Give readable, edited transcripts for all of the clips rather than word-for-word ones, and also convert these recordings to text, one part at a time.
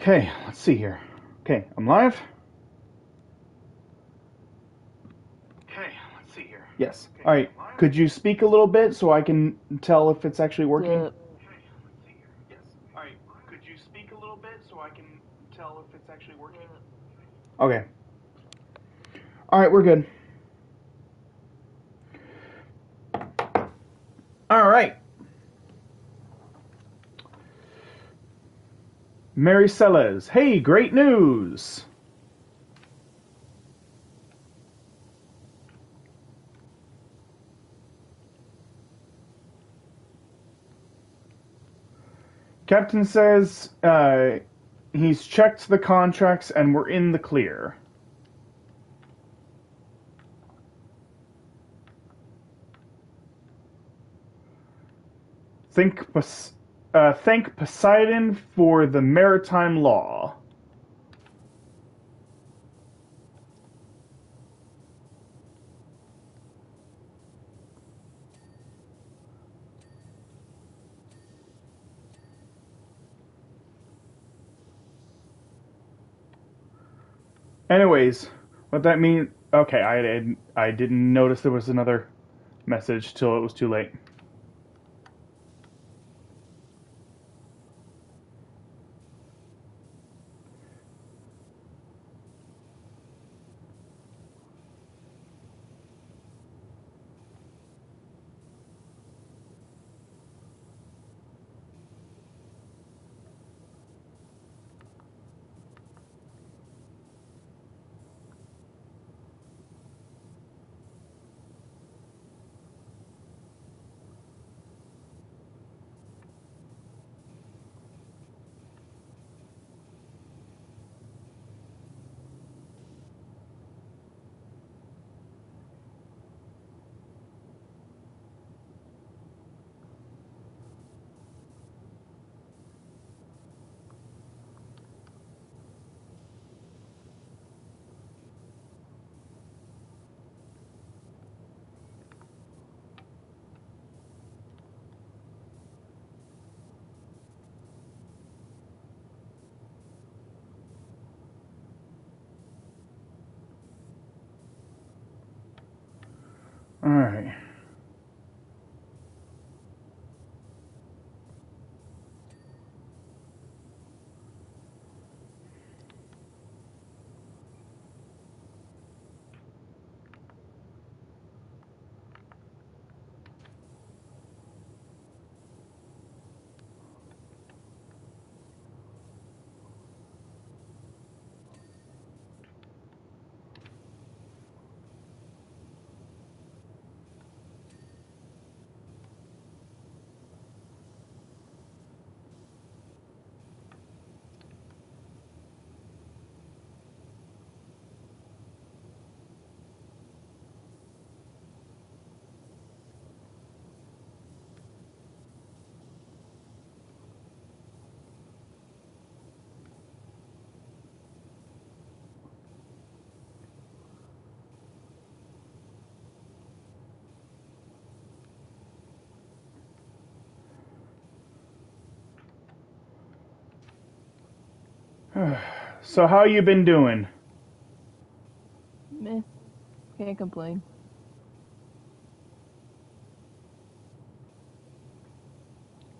Okay, let's see here. Okay, I'm live. Okay, let's see here. Yes. Okay, All right. I'm live. Could you speak a little bit so I can tell if it's actually working? Okay, let's see here. Yes. All right. Could you speak a little bit so I can tell if it's actually working? Okay. All right, we're good. All right. Mary Sellers. Hey, great news. Captain says he's checked the contracts and we're in the clear. Thank Poseidon for the maritime law. Anyways, what that means? Okay, I didn't notice there was another message till it was too late. All right. So how you been doing? Meh, can't complain.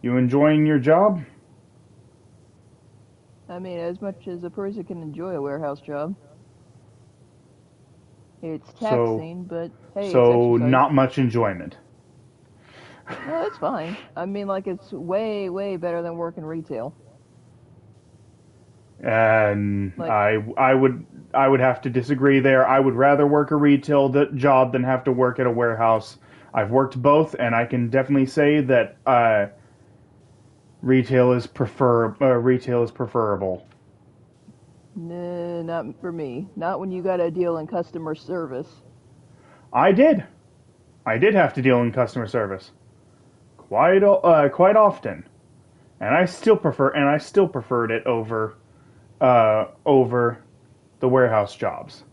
You enjoying your job? I mean, as much as a person can enjoy a warehouse job, it's So taxing, but hey, it's so exercise. not much enjoyment. No, it's fine. I mean, like, it's way, way better than working retail. And Like, I would have to disagree there. I would rather work a retail job than have to work at a warehouse. I've worked both, and I can definitely say that retail is preferable. nah, not for me. Not when you gotta deal in customer service. I did. I did have to deal in customer service quite often, and I still preferred it over the warehouse jobs.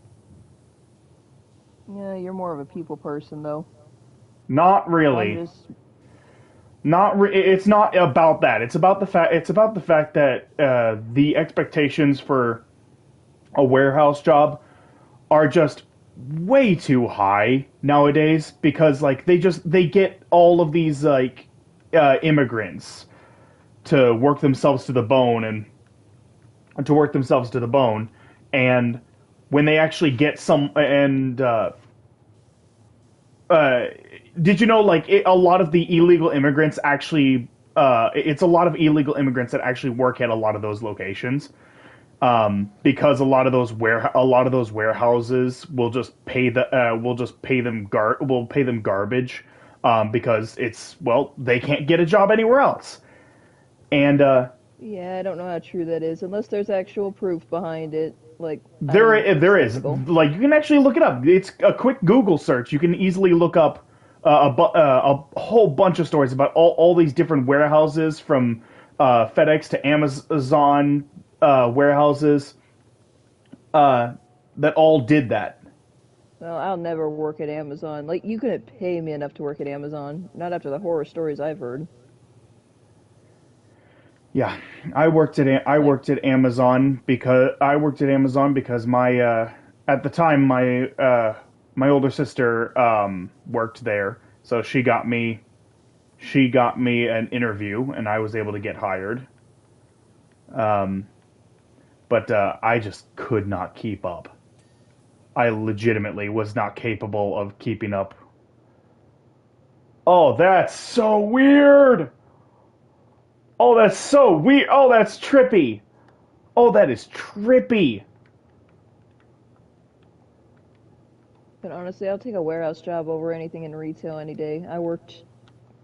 Yeah, you're more of a people person, though. Not I'm really. just, It's not about that. It's about the fact. It's about the fact that the expectations for a warehouse job are just way too high nowadays because like they get all of these like immigrants to work themselves to the bone and to work themselves to the bone, and when they actually get some and uh, did you know like a lot of the illegal immigrants actually it's a lot of illegal immigrants that actually work at a lot of those locations, because a lot of those warehouses will just pay them garbage, because it's well they can't get a job anywhere else, and Yeah, I don't know how true that is, unless there's actual proof behind it. Like, I'm there is skeptical. like you can actually look it up. It's a quick Google search. You can easily look up a whole bunch of stories about all these different warehouses from FedEx to Amazon warehouses that all did that. Well, I'll never work at Amazon. Like, you couldn't pay me enough to work at Amazon. Not after the horror stories I've heard. Yeah, Like, I worked at Amazon because my at the time my older sister worked there, so she got me an interview and I was able to get hired. Um, but I just could not keep up. I legitimately was not capable of keeping up. Oh, that's so weird. Oh, that's so weird. Oh, that's trippy. Oh, that is trippy. but honestly, I'll take a warehouse job over anything in retail any day. I worked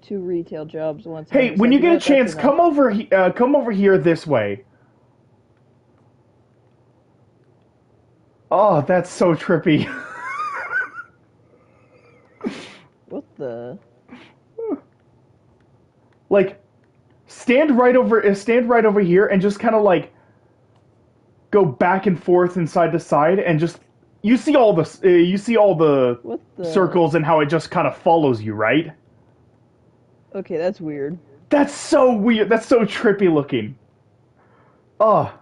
two retail jobs once, and I Hey, just when said, you you know get a what, that's chance, enough. come over here this way. Oh, that's so trippy. What the? Like, stand right over here and just kind of like go back and forth and side to side and just you see all the What the? circles and how it just kind of follows you, right? Okay, that's weird. That's so weird. That's so trippy looking. Oh,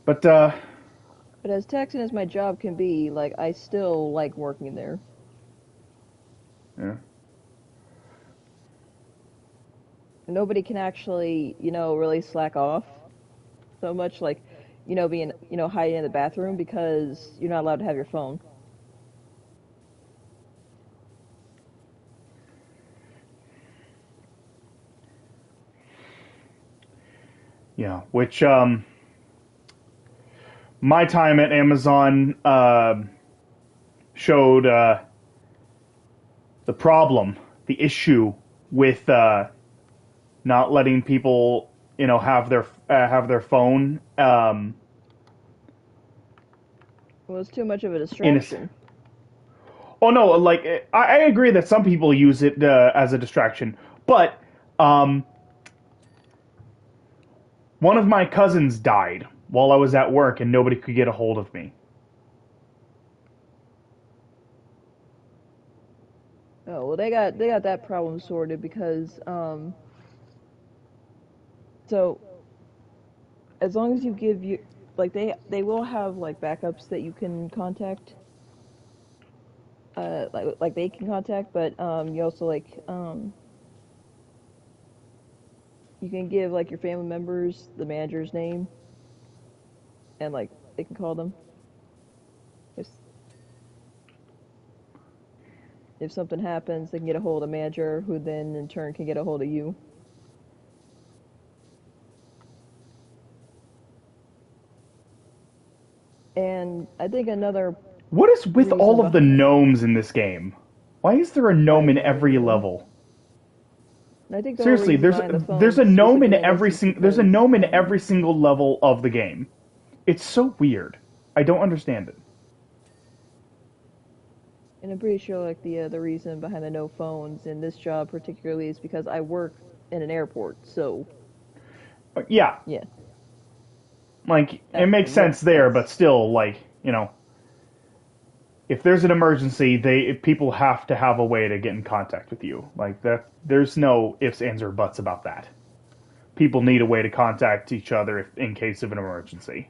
but But as taxing as my job can be, like, I still like working there. yeah. Nobody can actually, really slack off so much, like, being, hiding in the bathroom because you're not allowed to have your phone. Yeah, which my time at Amazon showed the problem, the issue with not letting people, have their phone Was too much of a in a. distraction. Oh no, like I agree that some people use it as a distraction, but um, one of my cousins died while I was at work and nobody could get a hold of me. Oh, well, they got that problem sorted because so as long as you give you like they will have like backups that you can contact, like they can contact, but you also like you can give like your family members the manager's name, and like they can call them if if something happens, they can get a hold of the manager, who then in turn can get a hold of you. And I think another What is with reason all of the behind gnomes in this game? Why is there a I gnome have in no every idea. level? And I think the whole Seriously, reason behind the there's a phones gnome in disappearing is there's a because gnome in every single level of the game. It's so weird. I don't understand it. and I'm pretty sure like the reason behind the no phones in this job particularly is because I work in an airport. So Yeah, yeah, like it makes sense there, but that's still, like if there's an emergency, people have to have a way to get in contact with you. Like that, there's no ifs, ands, or buts about that. People need a way to contact each other in case of an emergency.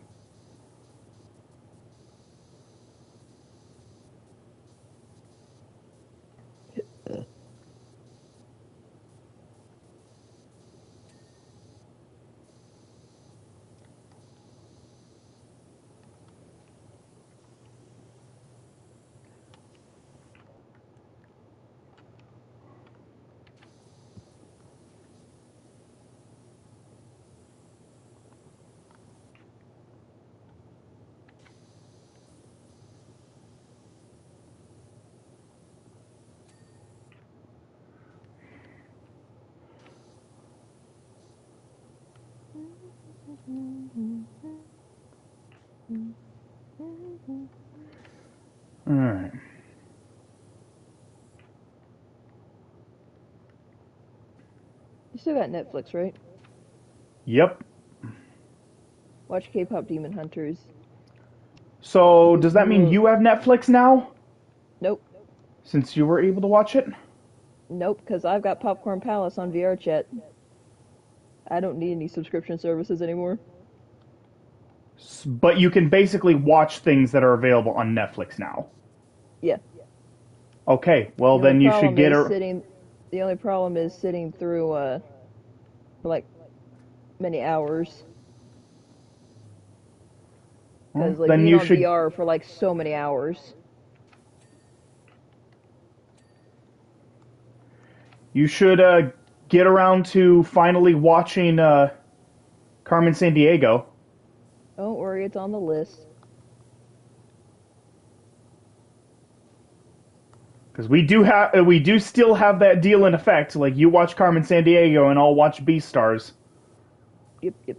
All right. You still got Netflix, right? Yep. Watch K-pop Demon Hunters. So You does that you mean will. you have Netflix now? Nope. Since you were able to watch it? Nope, because I've got Popcorn Palace on VR chat. I don't need any subscription services anymore. But you can basically watch things that are available on Netflix now. Yeah. Okay, well The only then you should problem get is a. sitting. The only problem is sitting through for like many hours. Well, Because like then being you on should. VR for like so many hours. You should get around to finally watching Carmen Sandiego. Don't worry, it's on the list. Because we do still have that deal in effect. Like you watch Carmen Sandiego and I'll watch Beastars. Yep, yep.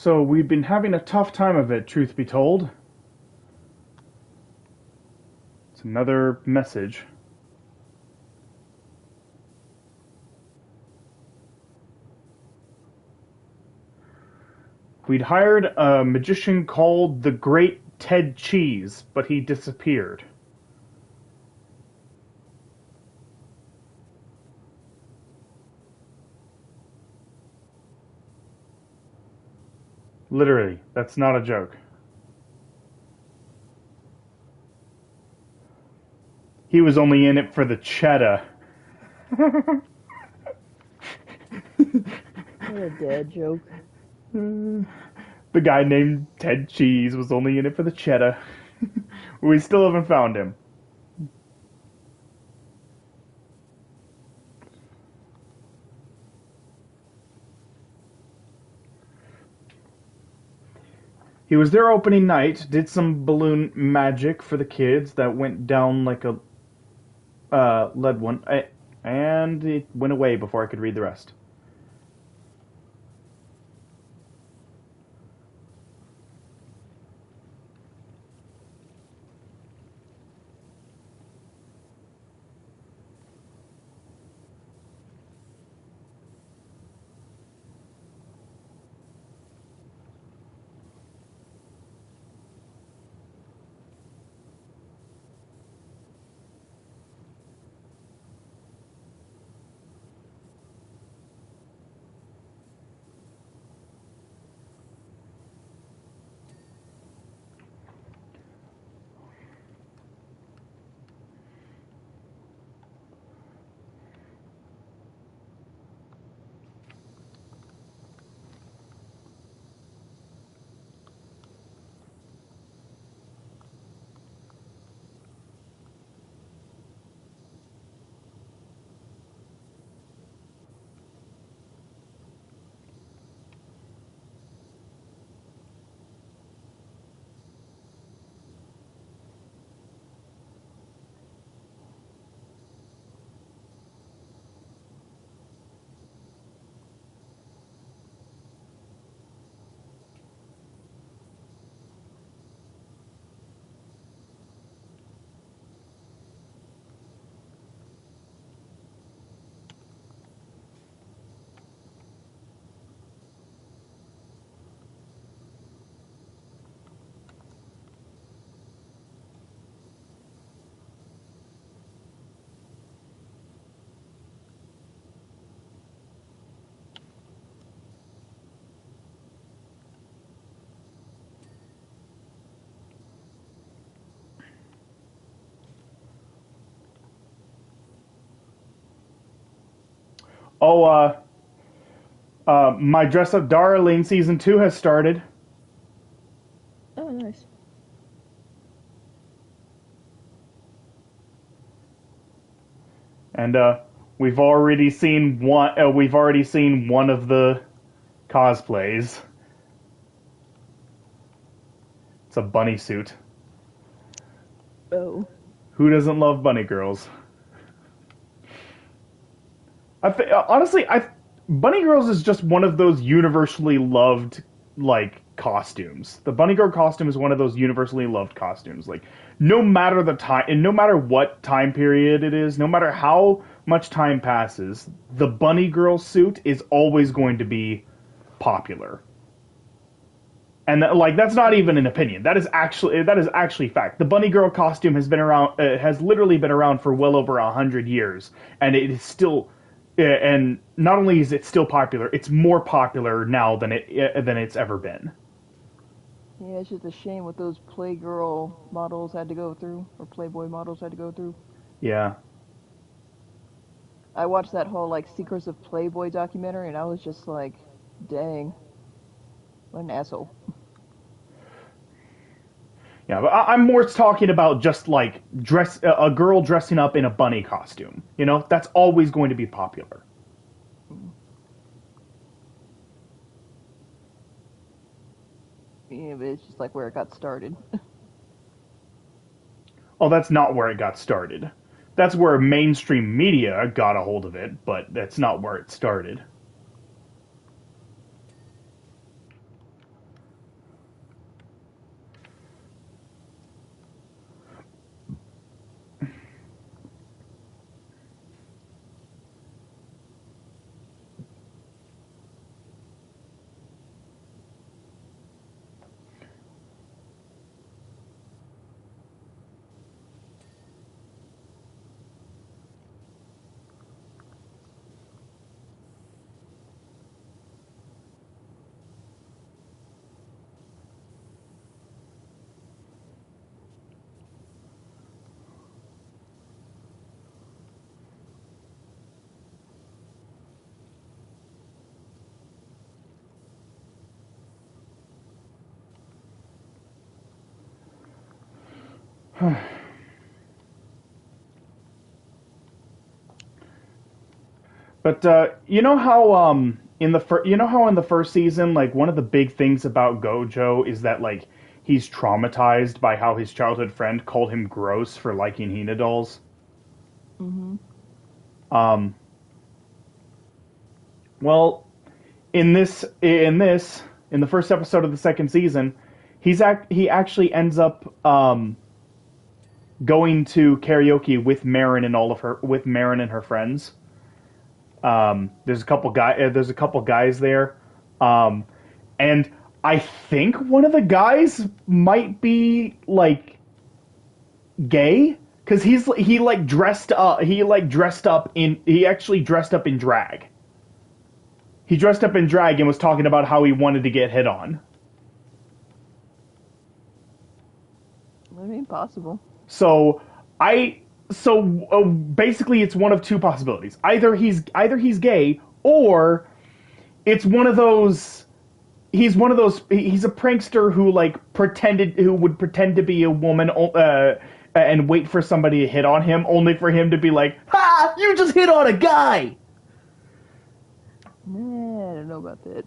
So we've been having a tough time of it, truth be told. It's another message. We'd hired a magician called the Great Ted Cheese, but he disappeared. Literally, that's not a joke. He was only in it for the cheddar. What a dad joke. The guy named Ted Cheese was only in it for the cheddar. We still haven't found him. He was there opening night, did some balloon magic for the kids that went down like a lead one, and it went away before I could read the rest. Oh, my Dress Up Darling season 2 has started, Oh, nice. and we've already seen one. We've already seen one of the cosplays. It's a bunny suit. Oh. Who doesn't love bunny girls? Honestly, Bunny Girls is just one of those universally loved like costumes. The Bunny Girl costume is one of those universally loved costumes. Like no matter the time and no matter what time period it is, no matter how much time passes, the Bunny Girl suit is always going to be popular. And like that's not even an opinion. That is actually fact. The Bunny Girl costume has been around, has literally been around for well over 100 years, and it is still. And not only is it still popular, it's more popular now than it's ever been. Yeah, it's just a shame what those Playgirl models had to go through, or Playboy models had to go through. Yeah. I watched that whole, like, Secrets of Playboy documentary, and I was just like, dang, what an asshole. Yeah, but I'm more talking about just like a girl dressing up in a bunny costume. You know, that's always going to be popular. Yeah, but it's just like where it got started. Oh, that's not where it got started. That's where mainstream media got a hold of it, but that's not where it started. But you know how you know how in the first season, like one of the big things about Gojo is that like he's traumatized by how his childhood friend called him gross for liking Hina dolls. Hmm. Um, well, in the first episode of the second season, he actually ends up going to karaoke with Marin and all of her with Marin and her friends. There's a couple guys there, um, and I think one of the guys might be like gay because he actually dressed up in drag. He dressed up in drag and was talking about how he wanted to get hit on. I mean, possible. So I basically it's one of two possibilities. Either he's gay or it's one of those he's a prankster who would pretend to be a woman and wait for somebody to hit on him only for him to be like, "Ha, you just hit on a guy." Nah, I don't know about that.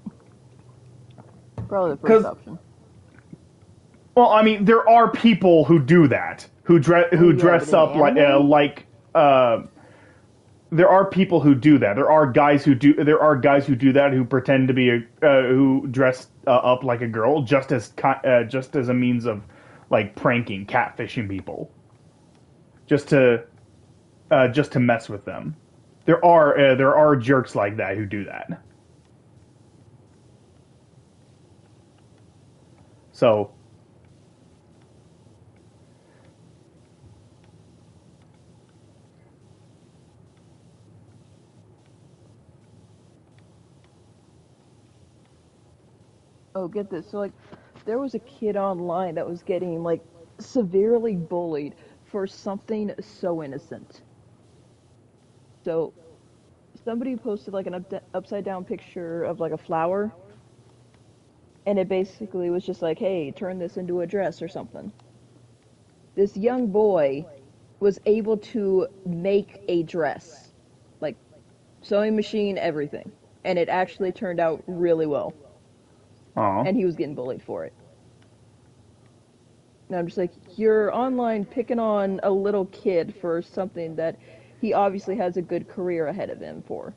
Probably the first Cuz option. well, I mean, there are people who do that, Oh who yeah, but dress in up anime? there are people who do that. There are guys who do that who pretend to be who dress up like a girl just as a means of like pranking, catfishing people, just to just to mess with them. There are jerks like that who do that. So Oh, get this. So, like, there was a kid online that was getting, like, severely bullied for something so innocent. So, somebody posted, like, an upside down picture of, like, a flower, and it basically was just like, hey, turn this into a dress or something. This young boy was able to make a dress, like, sewing machine, everything. And it actually turned out really well. oh. And he was getting bullied for it. And I'm just like, you're online picking on a little kid for something that he obviously has a good career ahead of him for.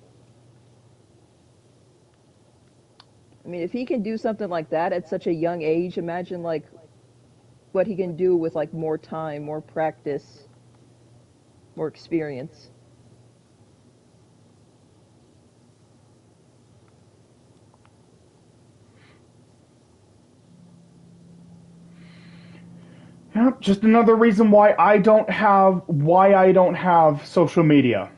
I mean, if he can do something like that at such a young age, imagine like what he can do with like more time, more practice, more experience. Yeah, just another reason why I don't have social media.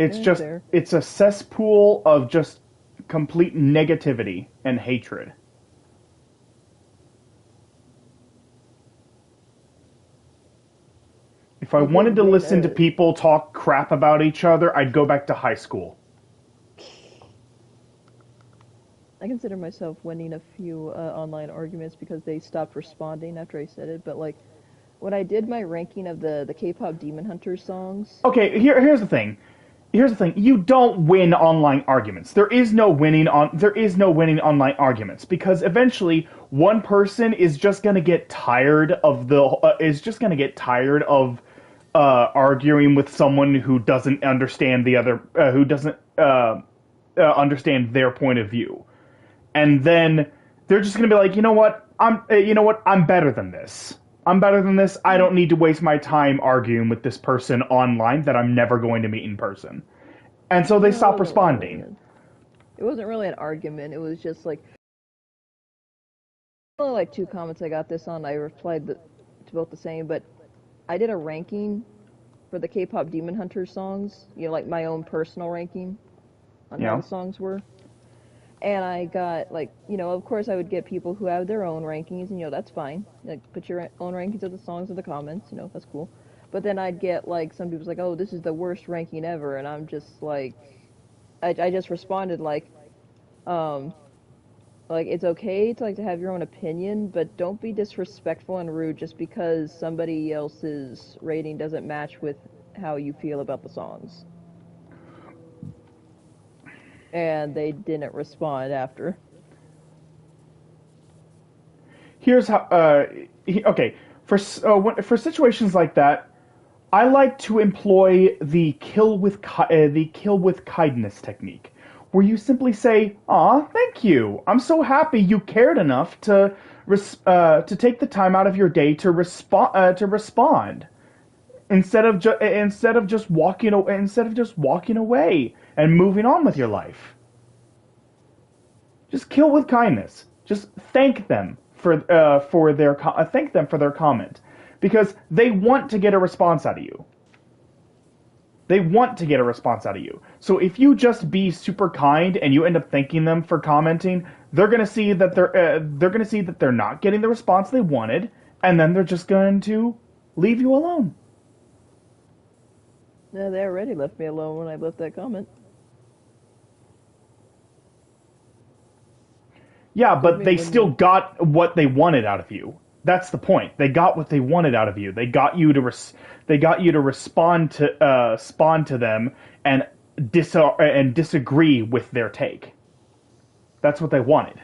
Yeah, fair. It's a cesspool of just complete negativity and hatred. If I Well, wanted then to when listen to people talk crap about each other, I'd go back to high school. I consider myself winning a few online arguments because they stopped responding after I said it, but like when I did my ranking of the K-pop Demon Hunter songs, Okay, here's the thing. Here's the thing. You don't win online arguments. There is no winning online arguments because eventually one person is just going to get tired of the is just going to get tired of arguing with someone who doesn't understand the other who doesn't understand their point of view. And then they're just going to be like, you know what, I'm better than this. I'm better than this. I don't need to waste my time arguing with this person online that I'm never going to meet in person. And so they well, stop responding. it wasn't really an argument. It was just like only like two comments I got this on. I replied to both the same, but I did a ranking for the K-pop Demon Hunter songs. You know, like my own personal ranking on You how the know? songs were. And I got like, of course I would get people who have their own rankings, and that's fine. Like put your own rankings of the songs in the comments, that's cool. But then I'd get like some people's like, oh, this is the worst ranking ever, and I'm just like, I just responded um Like it's okay to have your own opinion, but don't be disrespectful and rude just because somebody else's rating doesn't match with how you feel about the songs. And they didn't respond after. Here's how. Okay, for situations like that, I like to employ the kill with kindness technique, where you simply say, "Aw, thank you. I'm so happy you cared enough to take the time out of your day to respond." Instead of just walking away and moving on with your life. Just kill with kindness. Just thank them thank them for their comment, because they want to get a response out of you. They want to get a response out of you. So if you just be super kind and you end up thanking them for commenting, they're gonna see that they're not getting the response they wanted, and then they're just going to leave you alone. No, they already left me alone when I left that comment. Yeah, Told but me they when still they got what they wanted out of you. That's the point. They got what they wanted out of you. They got you to respond to them and disagree with their take. That's what they wanted.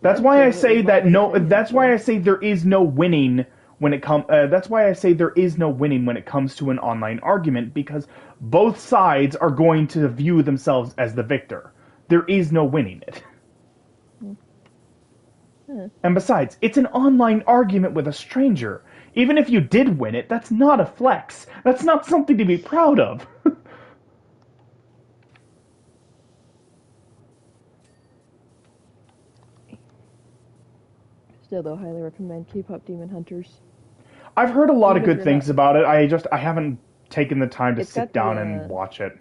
That's That's why I because it was say my that own no. opinion. That's why So I say there is no winning when it comes. That's why I say there is no winning when it comes to an online argument, because both sides are going to view themselves as the victor. There is no winning it. eh. And besides, it's an online argument with a stranger. Even if you did win it, that's not a flex. That's not something to be proud of. Still, though, highly recommend K-pop Demon Hunters. I've heard a lot of Even if good you're not, things about it. I haven't taken the time to it's sit got the down and watch it.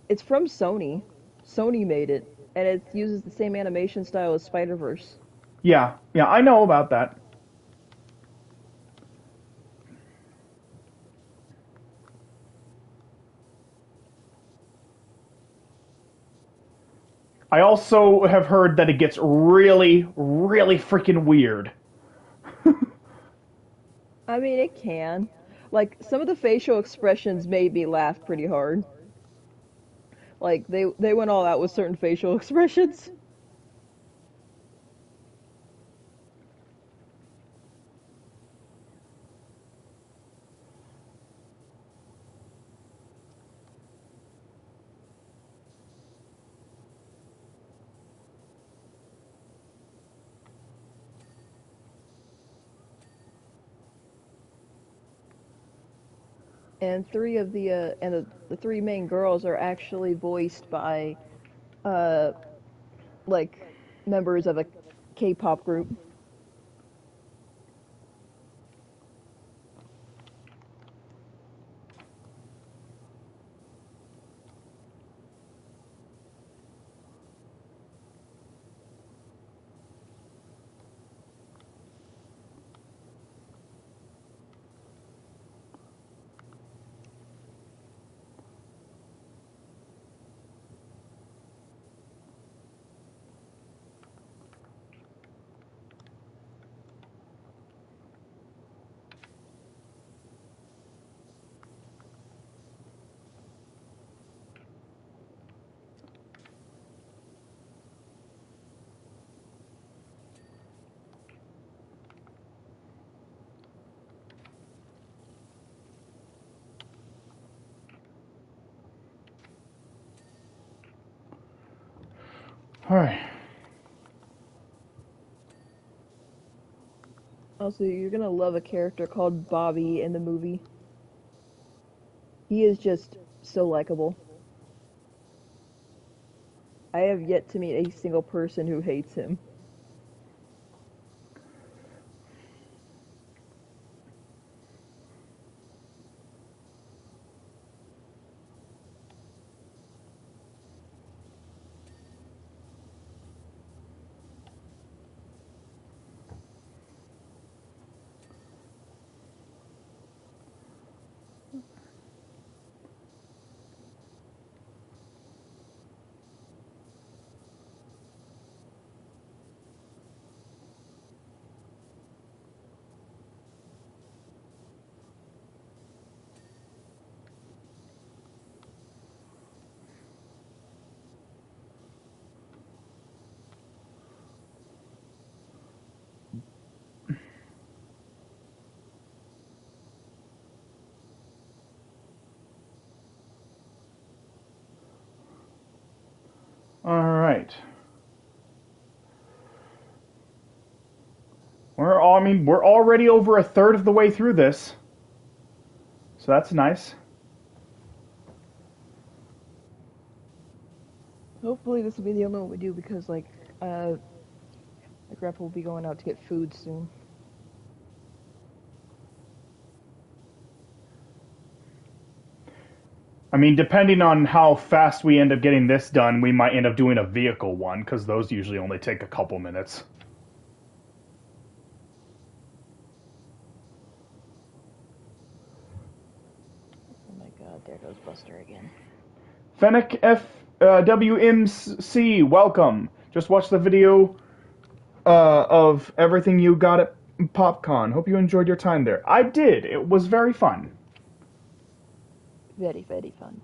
it's from Sony. Sony made it, and it uses the same animation style as Spider-Verse. Yeah, yeah, I know about that. I also have heard that it gets really, really freaking weird. I mean, it can. Like some of the facial expressions made me laugh pretty hard. Like they went all out with certain facial expressions. And the three main girls are actually voiced by uh like members of a K-pop group. Alright. Also, you're gonna love a character called Bobby in the movie. He is just so likable. I have yet to meet a single person who hates him. All right. We're already over a third of the way through this, so that's nice. Hopefully this will be the only one we do because like my grandpa will be going out to get food soon. I mean, depending on how fast we end up getting this done, we might end up doing a vehicle one, because those usually only take a couple minutes. Oh my god, there goes Buster again. Fennec WMC, welcome. Just watched the video of everything you got at PopCon. Hope you enjoyed your time there. I did. It was very fun. Very, very fun.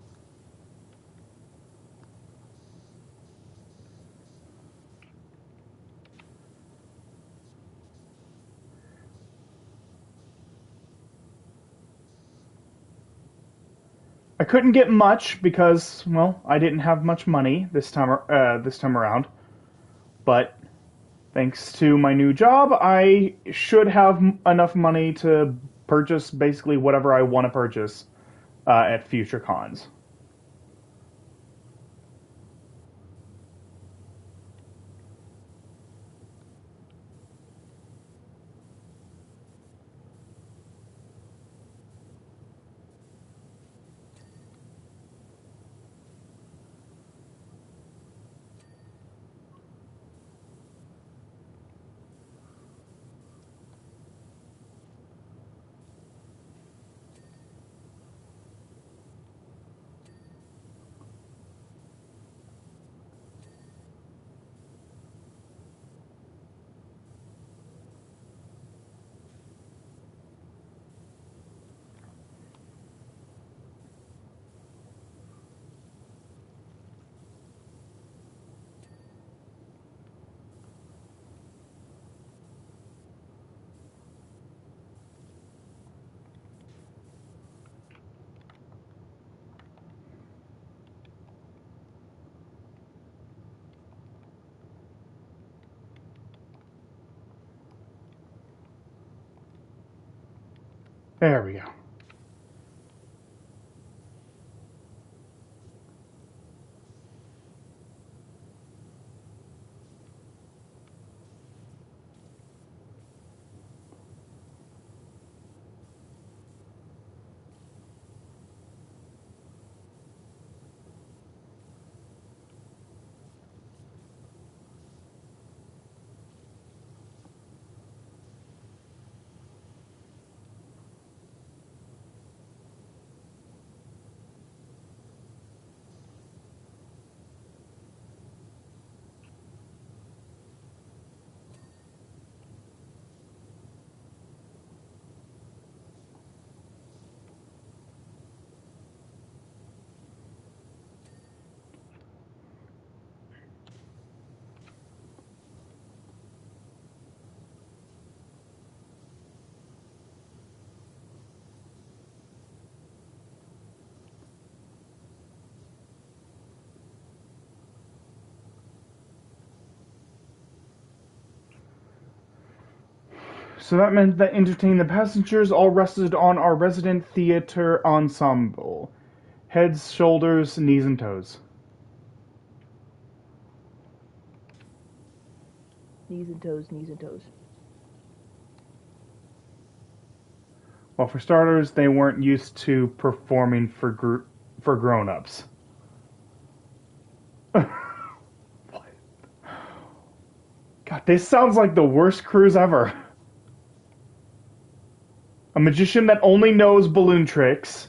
I couldn't get much because, well, I didn't have much money this time around. But thanks to my new job, I should have enough money to purchase basically whatever I want to purchase at future cons. There we go. So that meant that entertaining the passengers all rested on our resident theater ensemble. Heads, shoulders, knees, and toes. Knees and toes, knees and toes. Well, for starters, they weren't used to performing for grown-ups. What? God, this sounds like the worst cruise ever. A magician that only knows balloon tricks,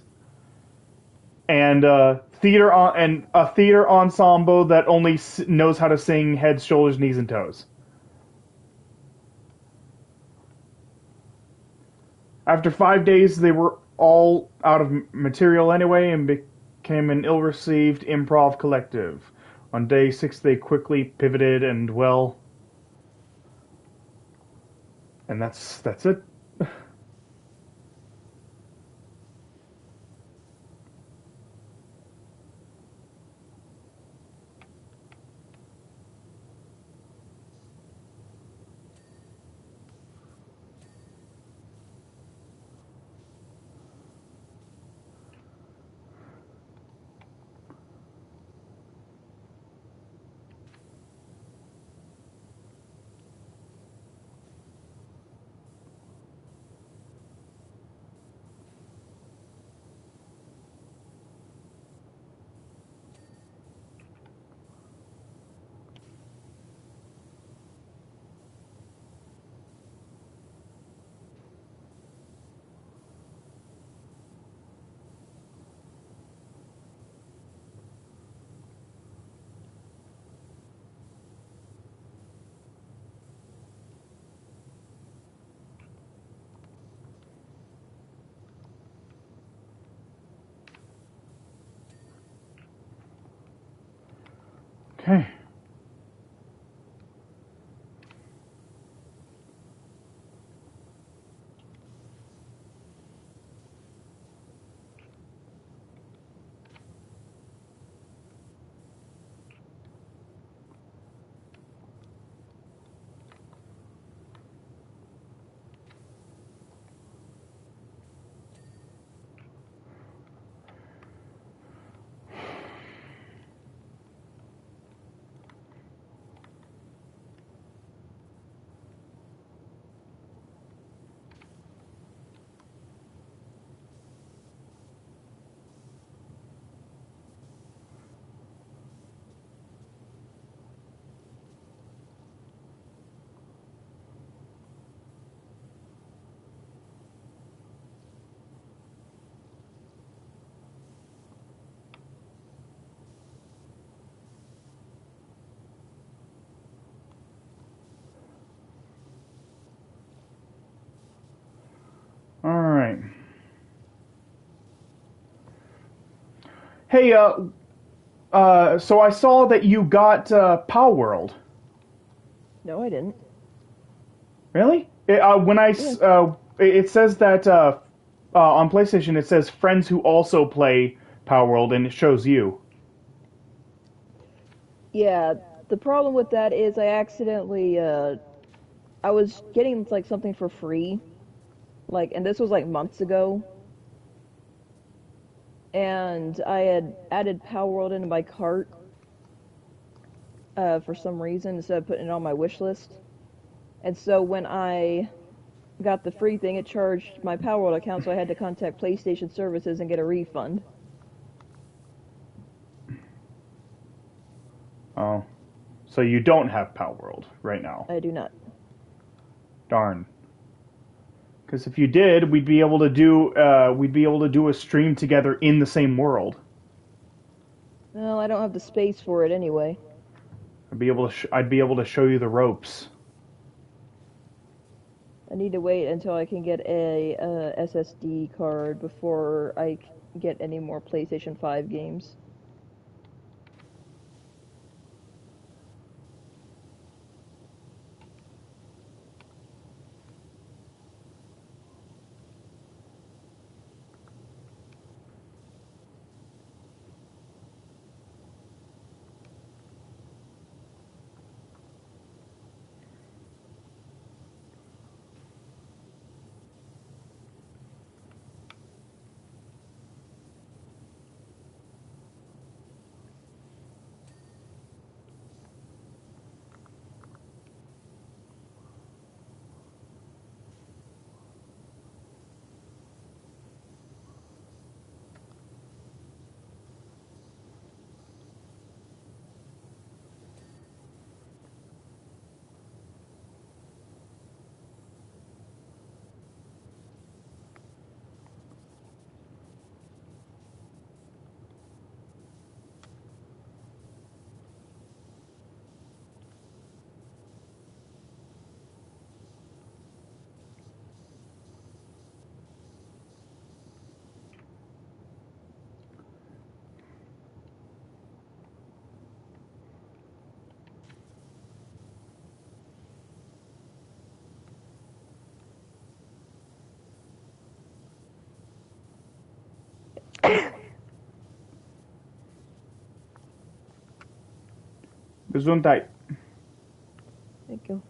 and a theater ensemble that only knows how to sing heads, shoulders, knees, and toes. After 5 days, they were all out of material anyway and became an ill-received improv collective. On day 6, they quickly pivoted and, well... And that's it. Okay. All right. Hey, so I saw that you got Pow World. No, I didn't. Really? Yeah. It says that on PlayStation it says friends who also play Power World, and it shows you. Yeah, the problem with that is I accidentally I was getting like something for free, like, and this was like months ago, and I had added Power World into my cart for some reason instead of putting it on my wish list. And so when I got the free thing, it charged my Power World account, so I had to contact PlayStation Services and get a refund. Oh, so you don't have Power World right now. I do not. Darn. Because if you did, we'd be able to do a stream together in the same world. Well, I don't have the space for it anyway. I'd be able to show you the ropes. I need to wait until I can get a SSD card before I get any more PlayStation 5 games. Gesundheit. Thank you.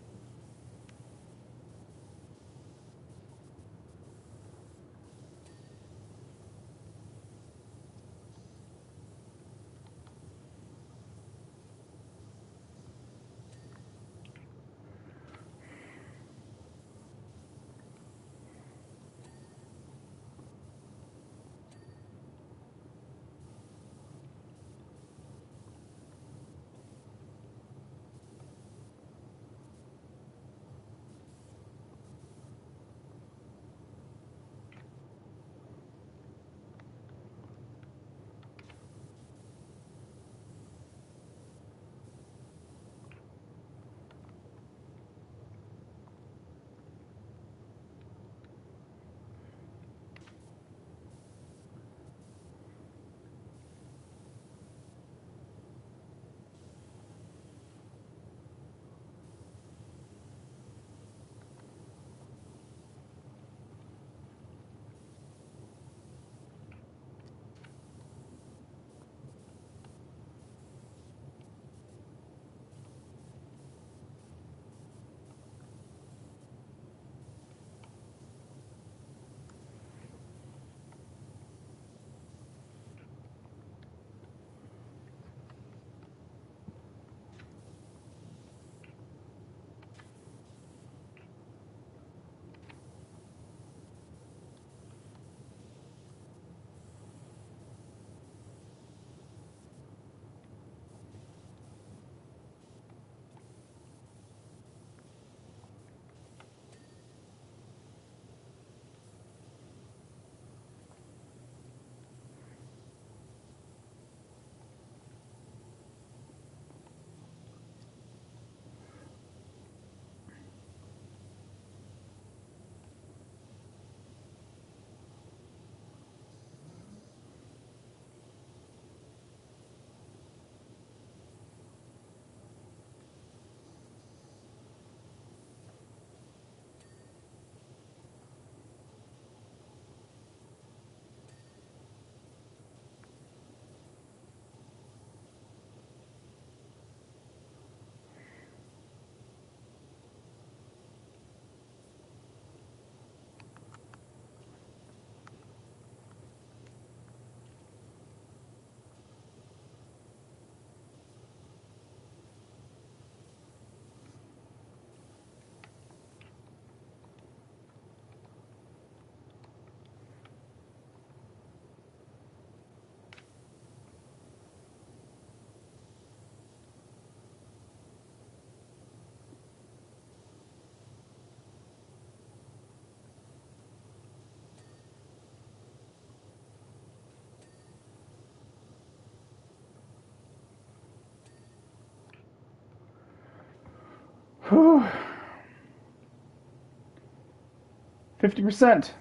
50%.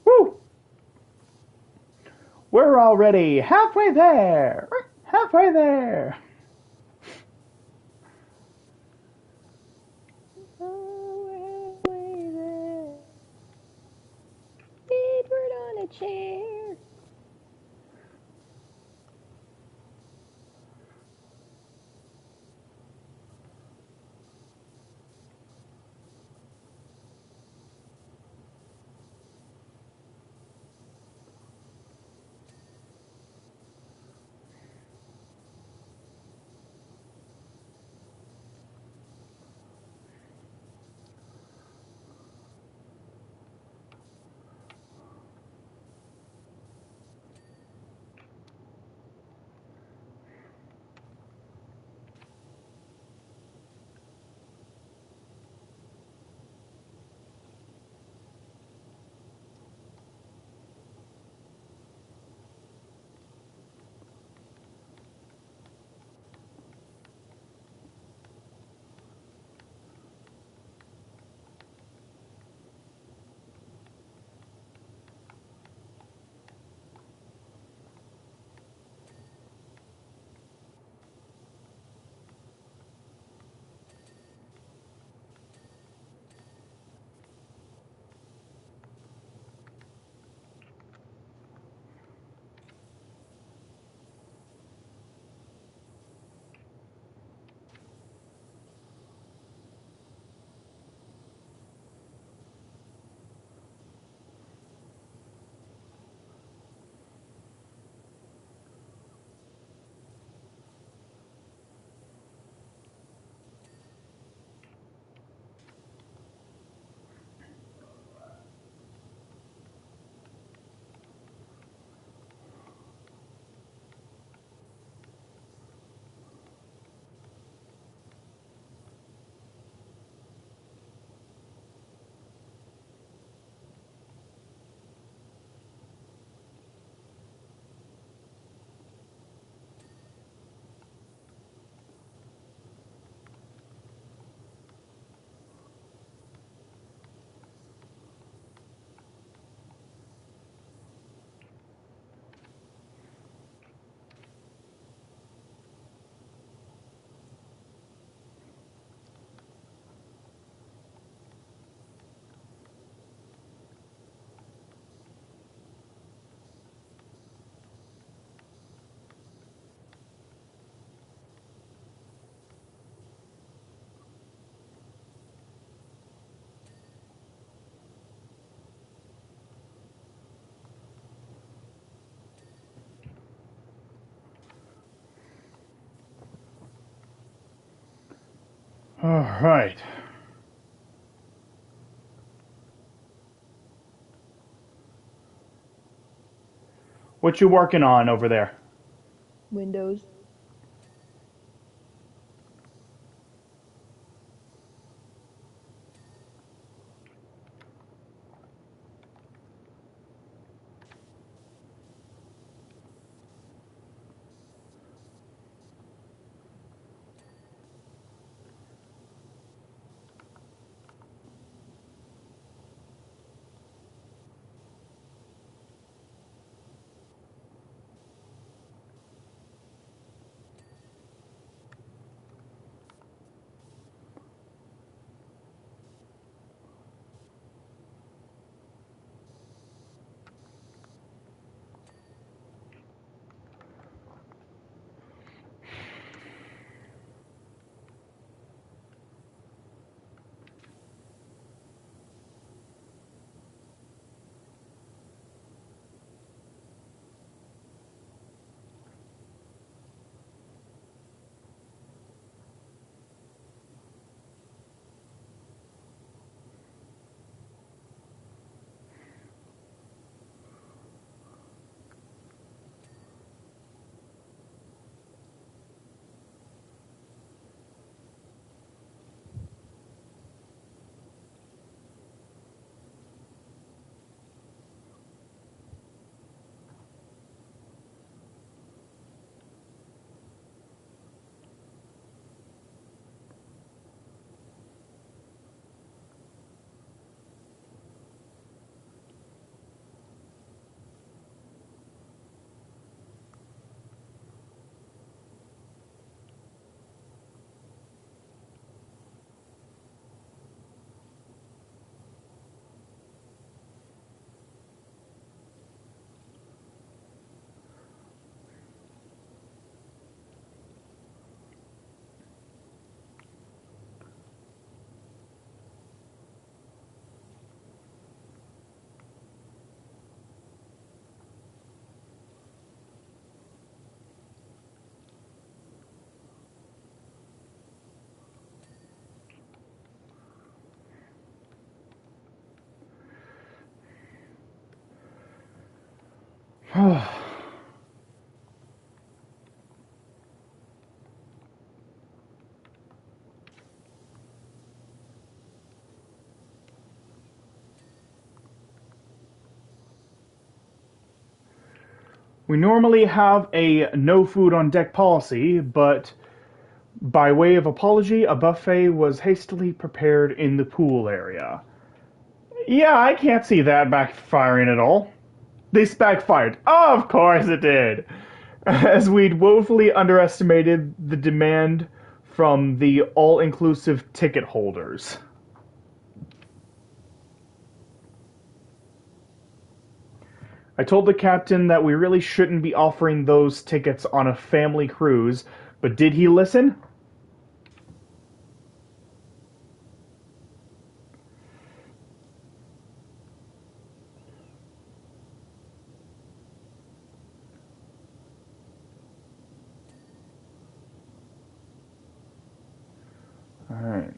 Woo! We're already halfway there. Halfway there. Oh, we're halfway there. Edward on a chair. All right. What you working on over there? Windows. We normally have a no food on deck policy, but by way of apology, a buffet was hastily prepared in the pool area. Yeah, I can't see that backfiring at all. This backfired. Oh, of course it did. As we'd woefully underestimated the demand from the all-inclusive ticket holders. I told the captain that we really shouldn't be offering those tickets on a family cruise, but did he listen? Alright.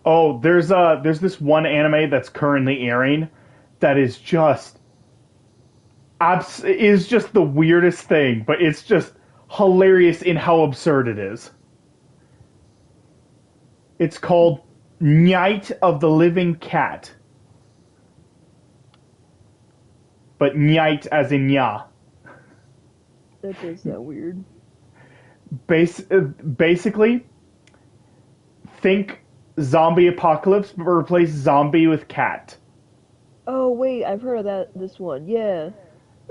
Oh, there's this one anime that's currently airing that is just the weirdest thing, but it's just hilarious in how absurd it is. It's called Night of the Living Cat, but Night as in ya. That does sound weird. Basically, think zombie apocalypse, but replace zombie with cat. Oh wait, I've heard of this one. Yeah.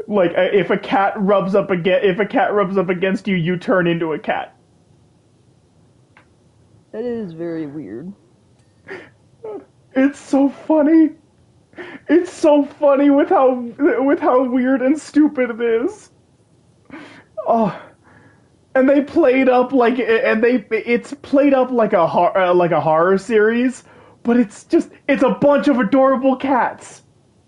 Like if a cat rubs up against you, you turn into a cat. That is very weird. It's so funny. It's so funny with how weird and stupid it is. Oh, and they played up like it's played up like a horror series, but it's a bunch of adorable cats.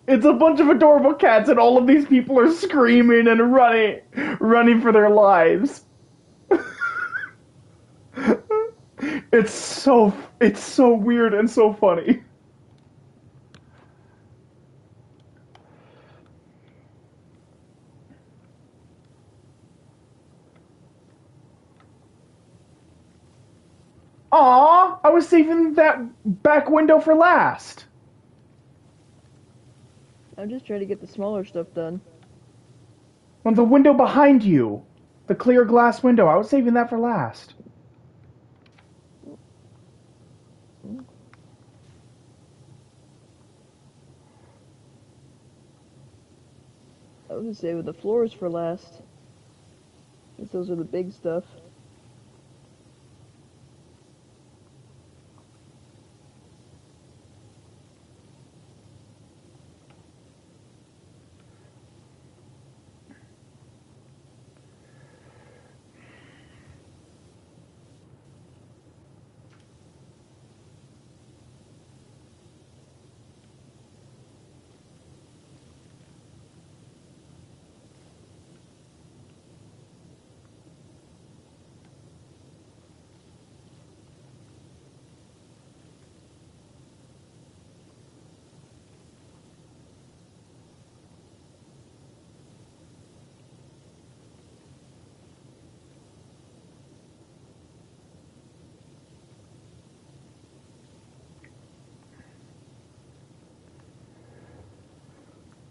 It's a bunch of adorable cats, and all of these people are screaming and running for their lives. It's so weird and so funny. Aw, I was saving that back window for last. I'm just trying to get the smaller stuff done. On the window behind you, the clear glass window, I was saving that for last. I was gonna say with the floors for last. Since those are the big stuff.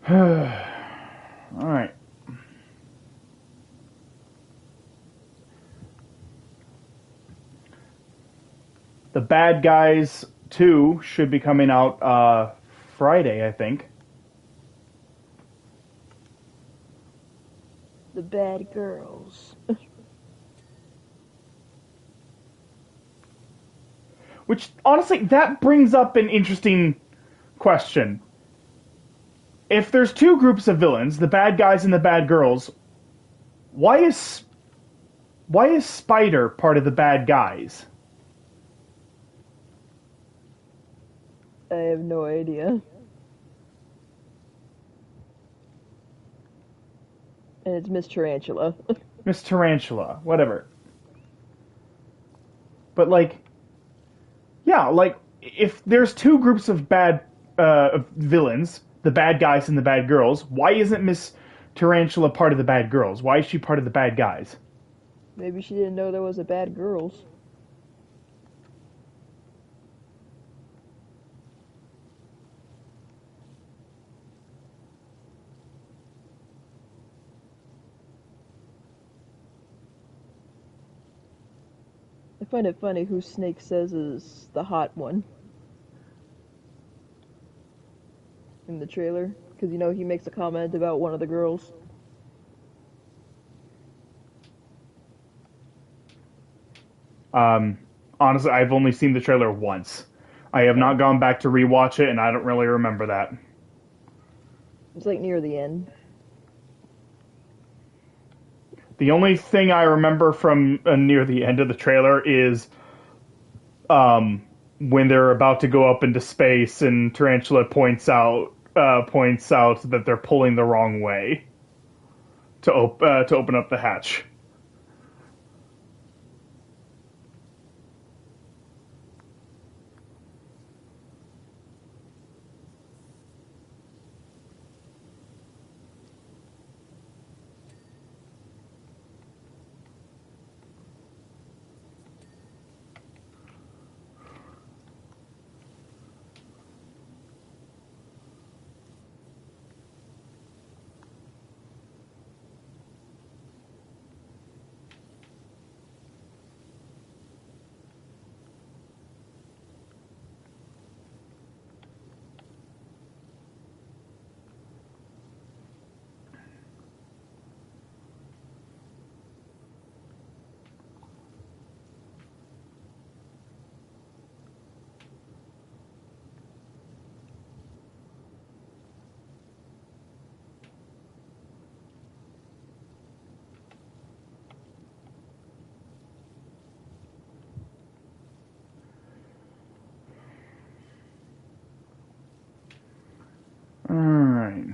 Alright. The Bad Guys 2 should be coming out Friday, I think. The bad girls. Which, honestly, that brings up an interesting question. If there's two groups of villains, the bad guys and the bad girls, why is Spider part of the bad guys? I have no idea. And it's Miss Tarantula. Miss Tarantula, whatever. But like, yeah, like if there's two groups of bad villains, the bad guys and the bad girls, why isn't Miss Tarantula part of the bad girls? Why is she part of the bad guys? Maybe she didn't know there was a bad girls. I find it funny who Snake says is the hot one in the trailer. Because, you know, he makes a comment about one of the girls. Honestly, I've only seen the trailer once. I have not gone back to rewatch it, and I don't really remember that. It's like near the end. The only thing I remember from near the end of the trailer is when they're about to go up into space, and Tarantula points out that they're pulling the wrong way to open up the hatch. Alright.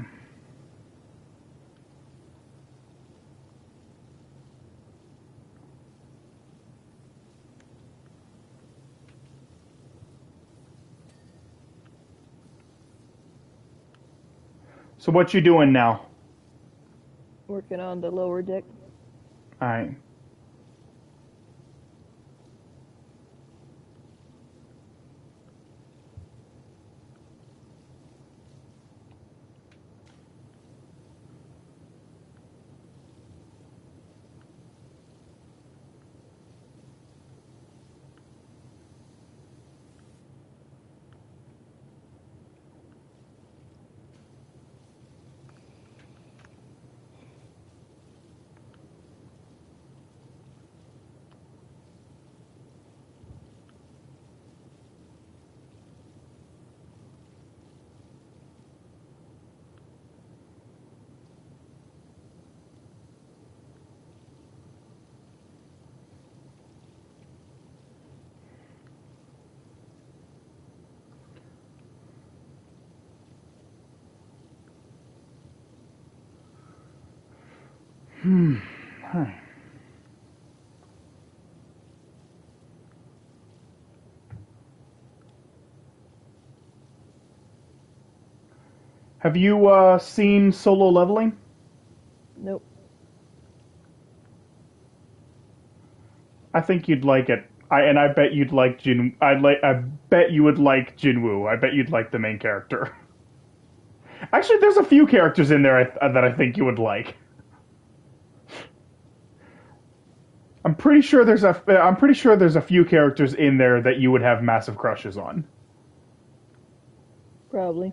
So what you doing now? Working on the lower deck. Alright. Alright. Have you seen Solo Leveling? Nope. I think you'd like it. I bet you'd like I bet you would like Jinwoo. I bet you'd like the main character. Actually, there's a few characters in there that I think you would like. I'm pretty sure there's a few characters in there that you would have massive crushes on. Probably.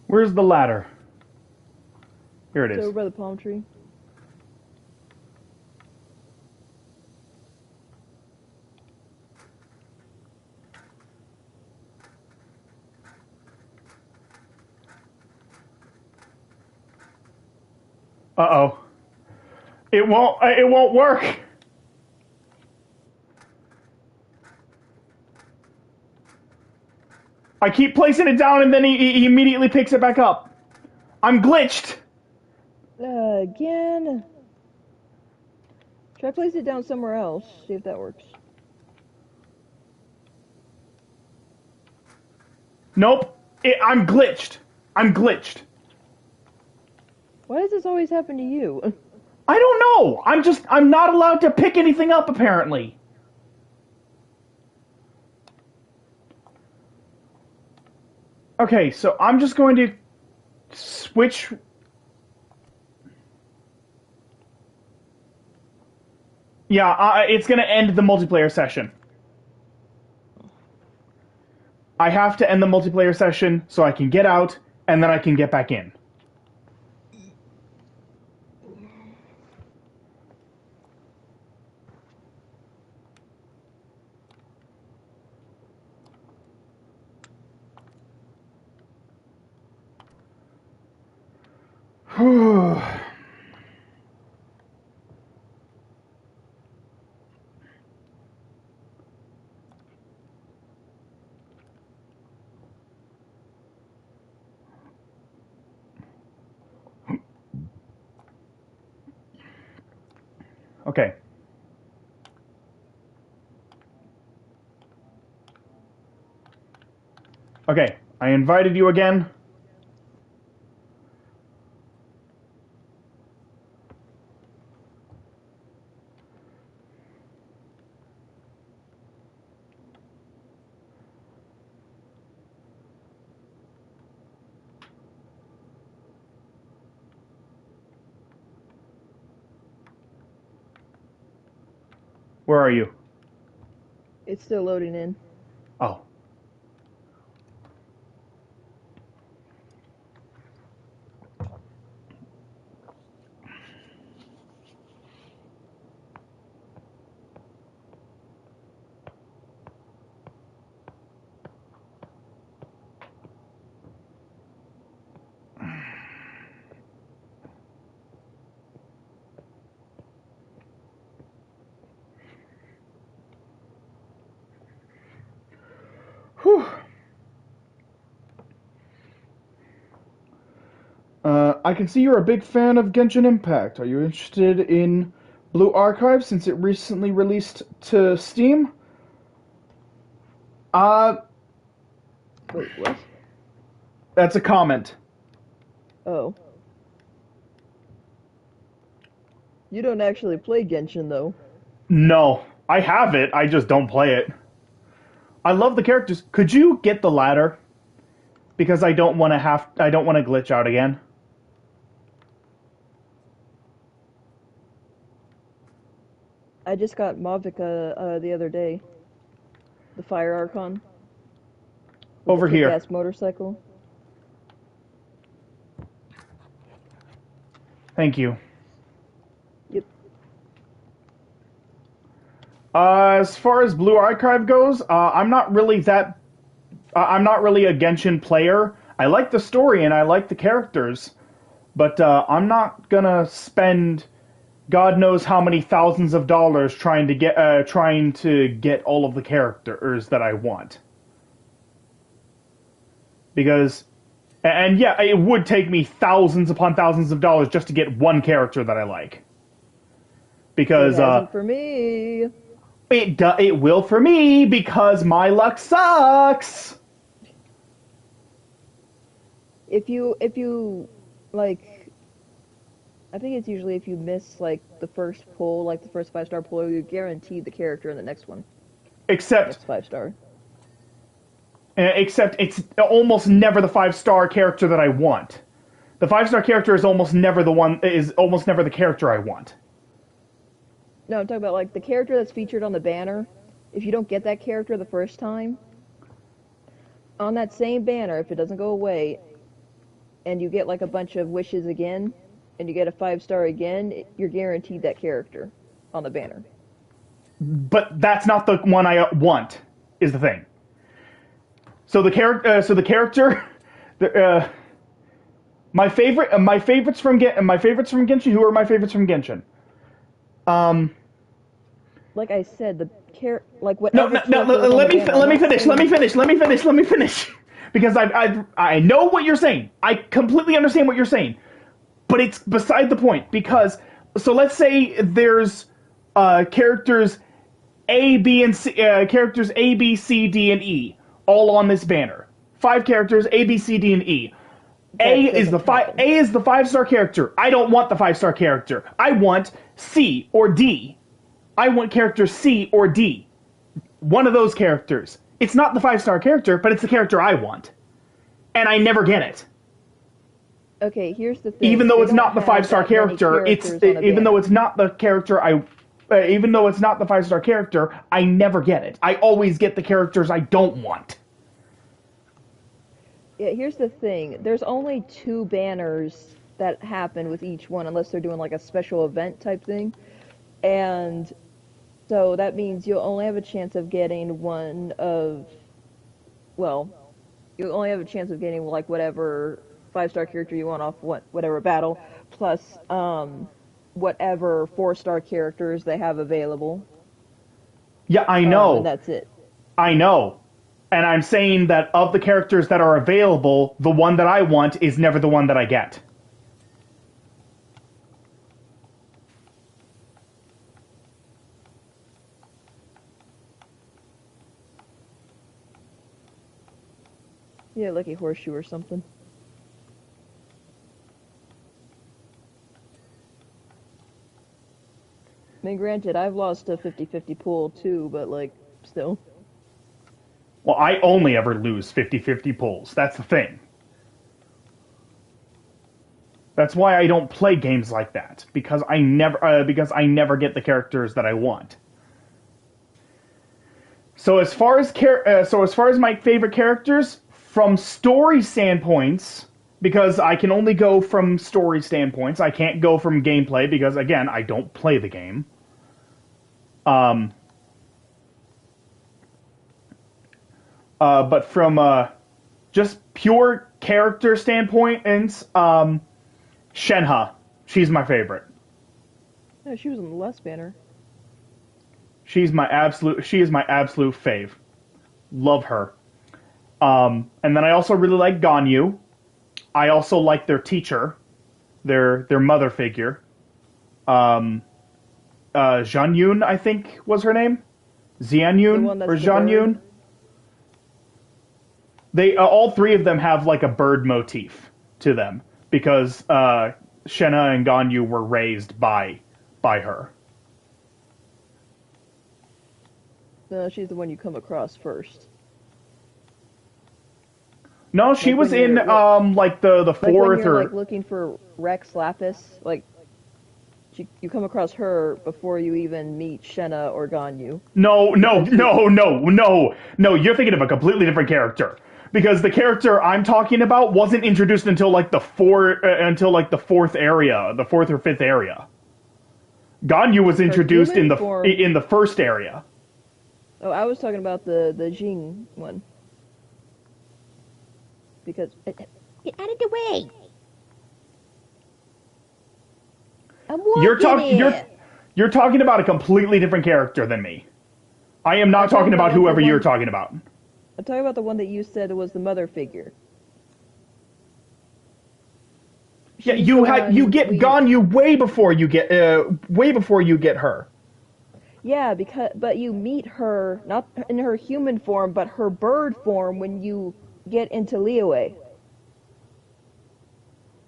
Where's the ladder? Here it It's is. over by the palm tree. Uh-oh. It won't work. I keep placing it down and then he immediately picks it back up. I'm glitched. Again. Try place it down somewhere else. See if that works. Nope. I'm glitched. I'm glitched. Why does this always happen to you? I don't know. I'm not allowed to pick anything up apparently. Okay, so I'm just going to switch. Yeah, it's going to end the multiplayer session. I have to end the multiplayer session so I can get out, and then I can get back in. Okay. Okay, I invited you again. Where are you? It's still loading in. Oh. Whew. I can see you're a big fan of Genshin Impact. Are you interested in Blue Archive since it recently released to Steam? Wait, what? That's a comment. Oh. You don't actually play Genshin, though. No, I have it. I just don't play it. I love the characters. Could you get the ladder? Because I don't want to glitch out again. I just got Mavica the other day. The Fire Archon. With Over the here. kick-ass motorcycle. Thank you. Yep. As far as Blue Archive goes, I'm not really a Genshin player. I like the story and I like the characters, but I'm not gonna spend God knows how many thousands of dollars trying to get all of the characters that I want. Because, and yeah, it would take me thousands upon thousands of dollars just to get one character that I like. Because it hasn't for me. It will for me because my luck sucks. If you like, I think it's usually if you miss like the first pull, like the first 5-star pull, you guarantee the character in the next one. Except Next 5-star. Except it's almost never the 5-star character that I want. The 5-star character is almost never the character I want. No, I'm talking about like the character that's featured on the banner. If you don't get that character the first time, on that same banner, if it doesn't go away, and you get like a bunch of wishes again, and you get a 5-star again, you're guaranteed that character on the banner. But that's not the one I want, is the thing. So the character, my favorites from Genshin. Who are my favorites from Genshin? Like I said, like No, whatever. no, no. Let me finish. Because I know what you're saying. I completely understand what you're saying, but it's beside the point. Because so let's say there's characters A, B, and C, characters A, B, C, D, and E, all on this banner. 5 characters A, B, C, D, and E. A is the 5-star character. I don't want the 5-star character. I want C or D. I want character C or D. One of those characters. It's not the 5-star character, but it's the character I want. And I never get it. Okay, here's the thing. Even though it's not the 5-star character, even though it's not the 5-star character, I never get it. I always get the characters I don't want. Yeah, here's the thing. There's only 2 banners that happen with each one, unless they're doing like a special event type thing. And so that means you'll only have a chance of getting one of, well, you'll only have a chance of getting like whatever 5-star character you want off whatever battle, plus whatever 4-star characters they have available. Yeah, I know. And that's it. I know. And I'm saying that of the characters that are available, the one that I want is never the one that I get. Yeah, like a horseshoe or something. I mean, granted, I've lost a 50-50 pool too, but like, still. Well, I only ever lose 50-50 pulls. That's the thing. That's why I don't play games like that, because I never get the characters that I want. So as far as my favorite characters from story standpoints, because I can only go from story standpoints, I can't go from gameplay because again I don't play the game. But from just pure character standpoint, and Shenhe, she's my favorite. No, she was on the last banner. She is my absolute fave. Love her. And then I also really like Ganyu. I also like their teacher, their mother figure. Zhanyun, I think was her name. Xianyun or Zhanyun. They all 3 of them have like a bird motif to them because Shenhe and Ganyu were raised by her. No, she's the one you come across first. No, she Like was when in you're like the like when fourth you're or like looking for Rex Lapis, like you come across her before you even meet Shenna or Ganyu. Because you no. You're thinking of a completely different character because the character I'm talking about wasn't introduced until like the fourth area, the fourth or fifth area. Ganyu was her introduced human form. in the first area. Oh, I was talking about the Jing one because get out of the way. I'm You're walking talking you're here. you're talking about a completely different character than me. I am not I'm talking talking about about like the whoever you're one. talking about. I'm talking about the one that you said was the mother figure. Yeah, She's the you one get we. Ganyu way before you get her. Yeah, because but you meet her not in her human form, but her bird form when you get into Liyue.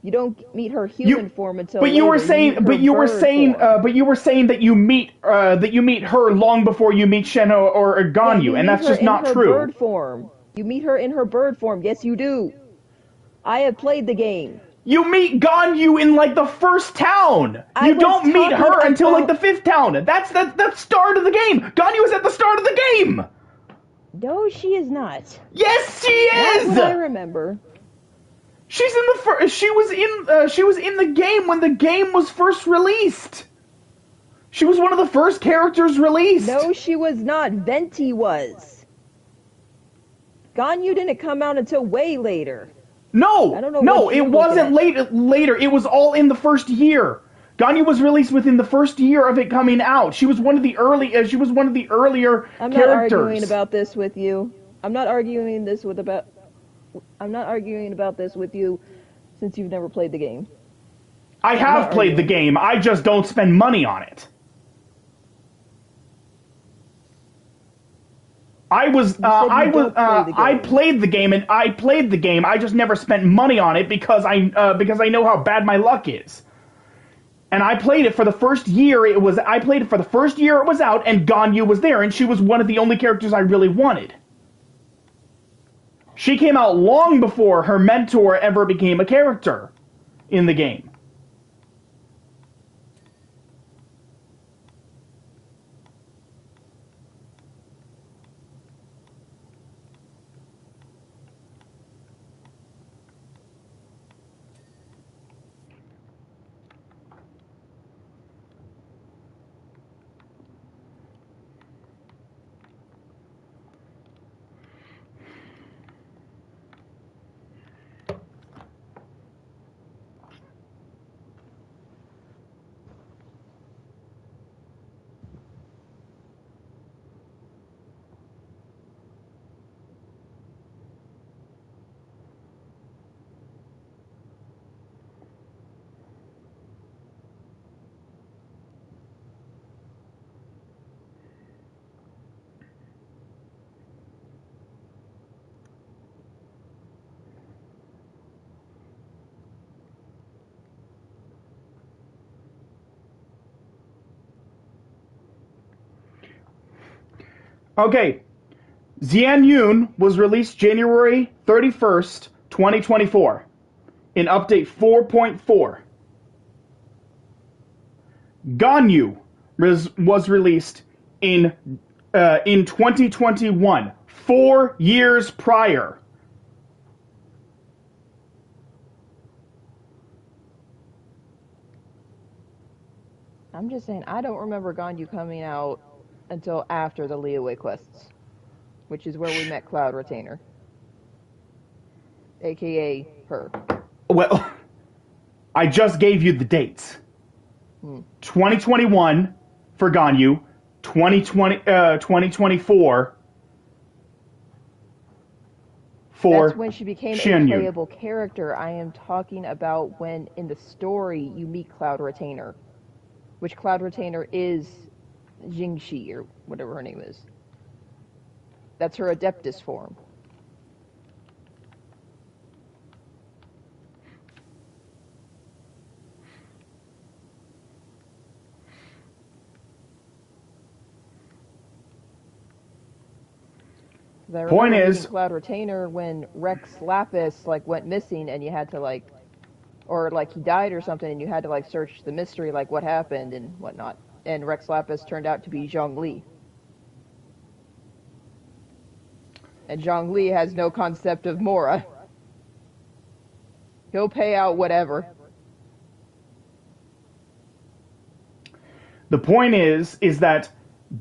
You don't meet her human You form until but you were later. You meet saying her bird form. but you were saying that you meet her long before you meet Shen or Yeah, you Ganyu, and meet that's her just in not her true. bird form. You meet her in her bird form. Yes, you do. I have played the game. You meet Ganyu in like the first town. I You was don't meet talking her until like about. the fifth town. That's start of the game. Ganyu is at the start of the game. No, she is not. Yes, she Not is. what I remember. She's in the first. She was in the game when the game was first released. She was one of the first characters released. No, she was not. Venti was. Ganyu didn't come out until way later. I don't know No, what it you're looking wasn't at. later. It was all in the first year. Ganyu was released within the first year of it coming out. She was one of the early. She was one of the earlier I'm not arguing characters. about this with you. I'm not arguing this with about. I'm not arguing about this with you since you've never played the game. I I'm not have played the arguing. game. I just don't spend money on it. You said you don't play the I game. played the game and I played the game. I just never spent money on it because I know how bad my luck is. And I played it for the first year. I played it for the first year it was out, and Ganyu was there, and she was one of the only characters I really wanted. She came out long before her mentor ever became a character in the game. Okay, Xian Yun was released January 31st, 2024, in update 4.4. Ganyu was released in 2021, 4 years prior. I'm just saying, I don't remember Ganyu coming out until after the Liyue quests, which is where we met Cloud Retainer, aka her. Well, I just gave you the dates. Hmm. 2021 for Ganyu, 2024 That's for when she became a Xianyun. playable character. I am talking about when in the story you meet Cloud Retainer, which Cloud Retainer is Jingxi or whatever her name is. That's her Adeptus form. 'Cause I Point remember meeting is, Cloud Retainer when Rex Lapis like went missing, and you had to like, or like he died or something, and you had to like search the mystery, like what happened and whatnot. And Rex Lapis turned out to be Zhongli, and Zhongli has no concept of Mora. He'll pay out whatever. the point is that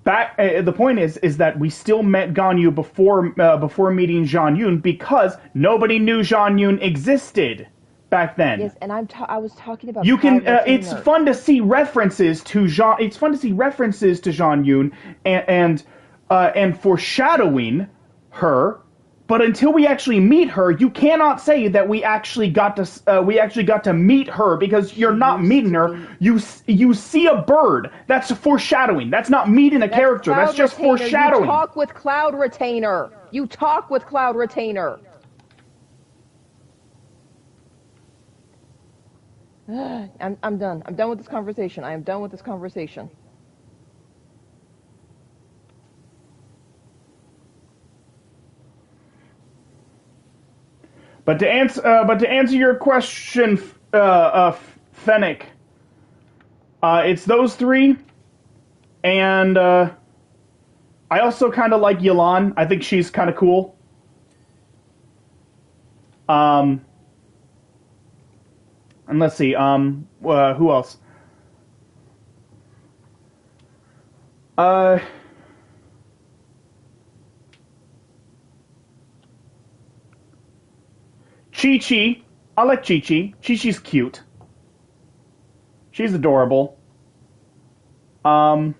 the point is that we still met Ganyu before meeting Zhang Yun because nobody knew Zhang Yun existed back then. Yes, and I was talking about You can. Cloud It's Retainer. fun to see references to Zhang. It's fun to see references to Zhang Yun and foreshadowing her. But until we actually meet her, you cannot say that we actually got to meet her because you're not meeting her. You see a bird. That's foreshadowing. That's not meeting a character. Cloud That's just Retainer. foreshadowing. You talk with Cloud Retainer. You talk with Cloud Retainer. I'm done. I'm done with this conversation. I am done with this conversation. But to answer your question, Fennec, it's those three, and I also kind of like Yelan. I think she's kind of cool. And let's see, who else? Chi-Chi. I like Chi-Chi. Chi-Chi's cute. She's adorable. I'm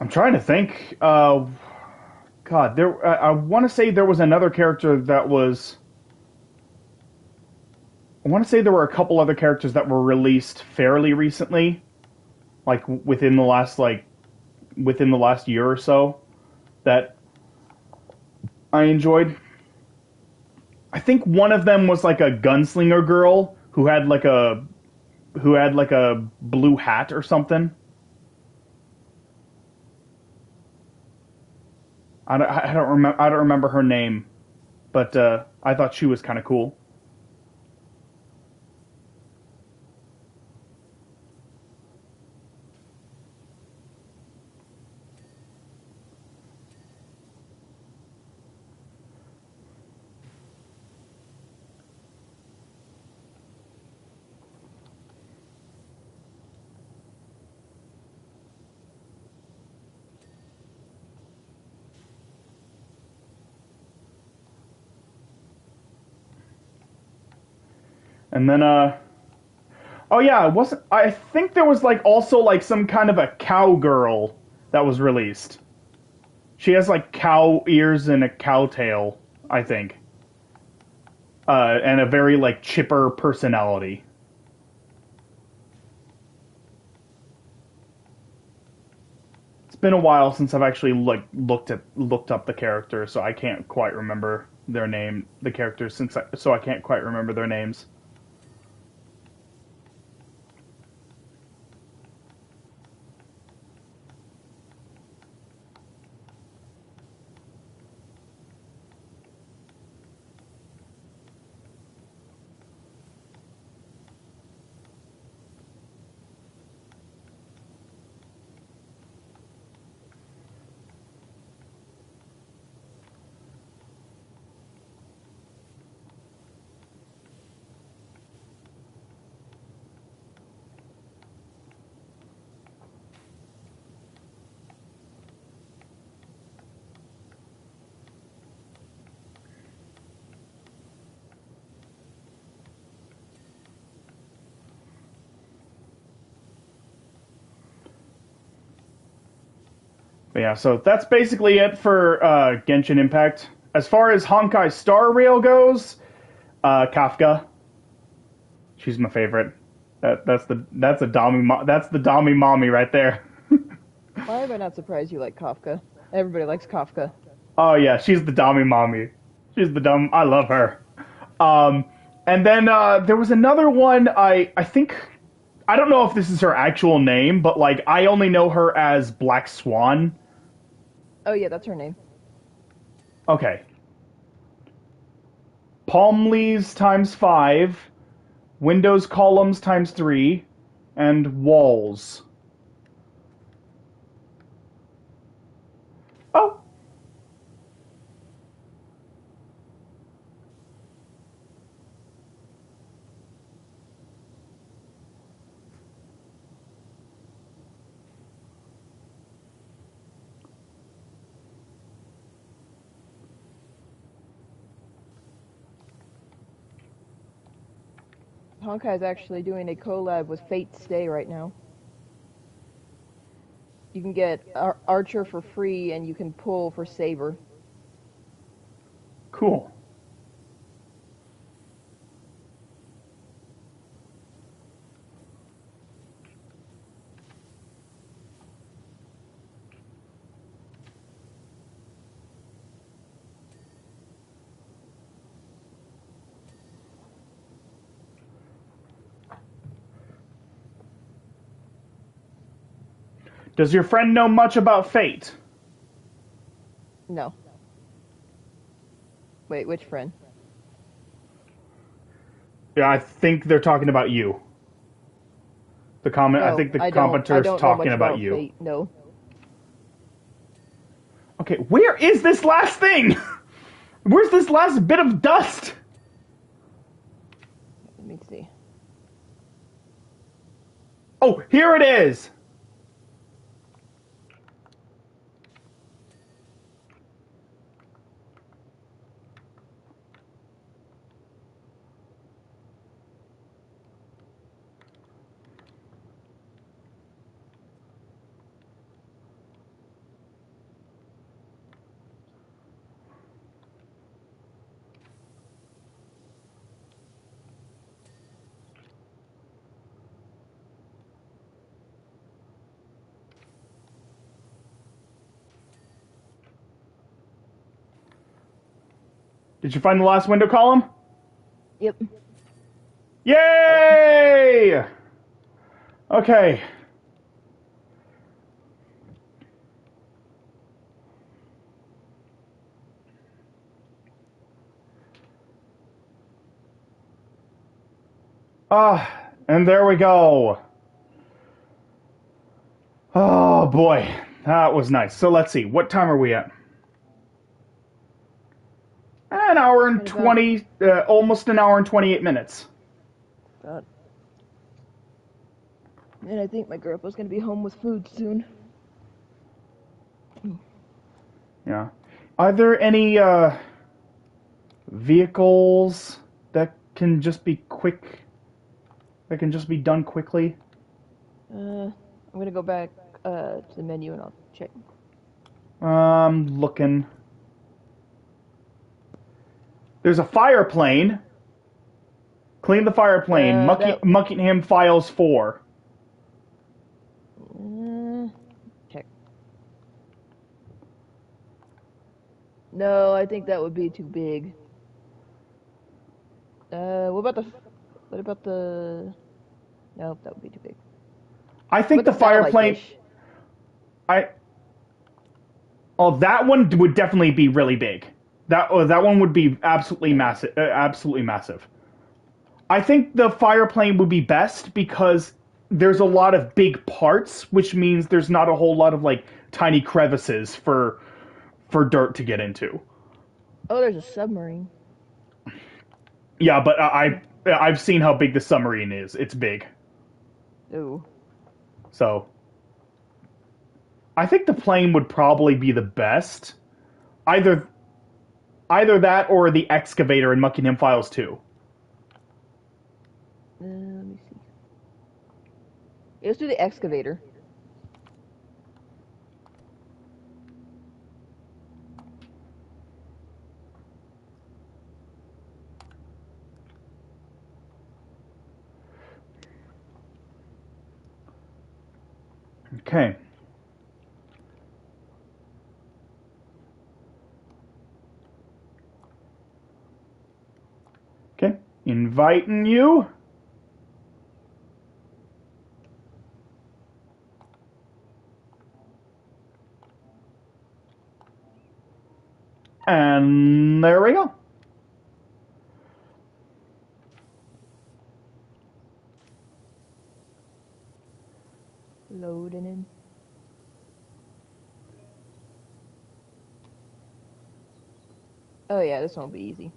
trying to think. God, I want to say there was another character that was. I want to say there were a couple other characters that were released fairly recently, like within the last year or so, that I enjoyed. I think one of them was like a gunslinger girl who had like a blue hat or something. I don't remember her name, but I thought she was kind of cool. And then oh yeah, it wasn't. I think there was like also like some kind of a cowgirl that was released. She has like cow ears and a cow tail, I think, and a very like chipper personality. It's been a while since I've actually like looked up the character, so I can't quite remember the characters so I can't quite remember their names. But yeah, so that's basically it for Genshin Impact. As far as Honkai Star Rail goes, Kafka. She's my favorite. That's the Dami mommy right there. Why am I not surprised you like Kafka? Everybody likes Kafka. Oh yeah, she's the Dami mommy. She's the dumb. I love her. Um, and then there was another one. I think I don't know if this is her actual name, but like I only know her as Black Swan. Oh yeah, that's her name. Okay. Palm leaves times 5, windows columns times 3, and walls. Oh, Honkai's actually doing a collab with Fate Stay right now. You can get Archer for free, and you can pull for Saber. cool. Does your friend know much about fate? No. Wait, which friend? Yeah, I think they're talking about you. I No, think the I don't. I commenter's don't know talking much about about you. Fate. No. Okay, where is this last thing? Where's this last bit of dust? Let me see. Oh, here it is. Did you find the last window column? Yep. Yay! Okay. And there we go. Oh boy, that was nice. So let's see, what time are we at? An hour and Right about- 20, almost an hour and 28 minutes. God. And I think my grandpa's gonna be home with food soon. Yeah. Are there any vehicles that can just be quick? That can just be done quickly? I'm gonna go back to the menu and I'll check. Looking. There's a fire plane. Clean the fire plane. Muckingham Files 4. Check. No, I think that would be too big. What about the? Nope, that would be too big. I think What the about fire satellite plane. dish? Oh, that one would definitely be really big. That one would be absolutely massive. Absolutely massive. I think the fire plane would be best because there's a lot of big parts, which means there's not a whole lot of like tiny crevices for dirt to get into. Oh, there's a submarine. Yeah, but I've seen how big the submarine is. It's big. Ooh. So I think the plane would probably be the best. Either that or the excavator in Muckingham Files 2. Let me see. Yeah, let's do the excavator. Okay. inviting you. And there we go. Loading in. Oh yeah, this won't be easy.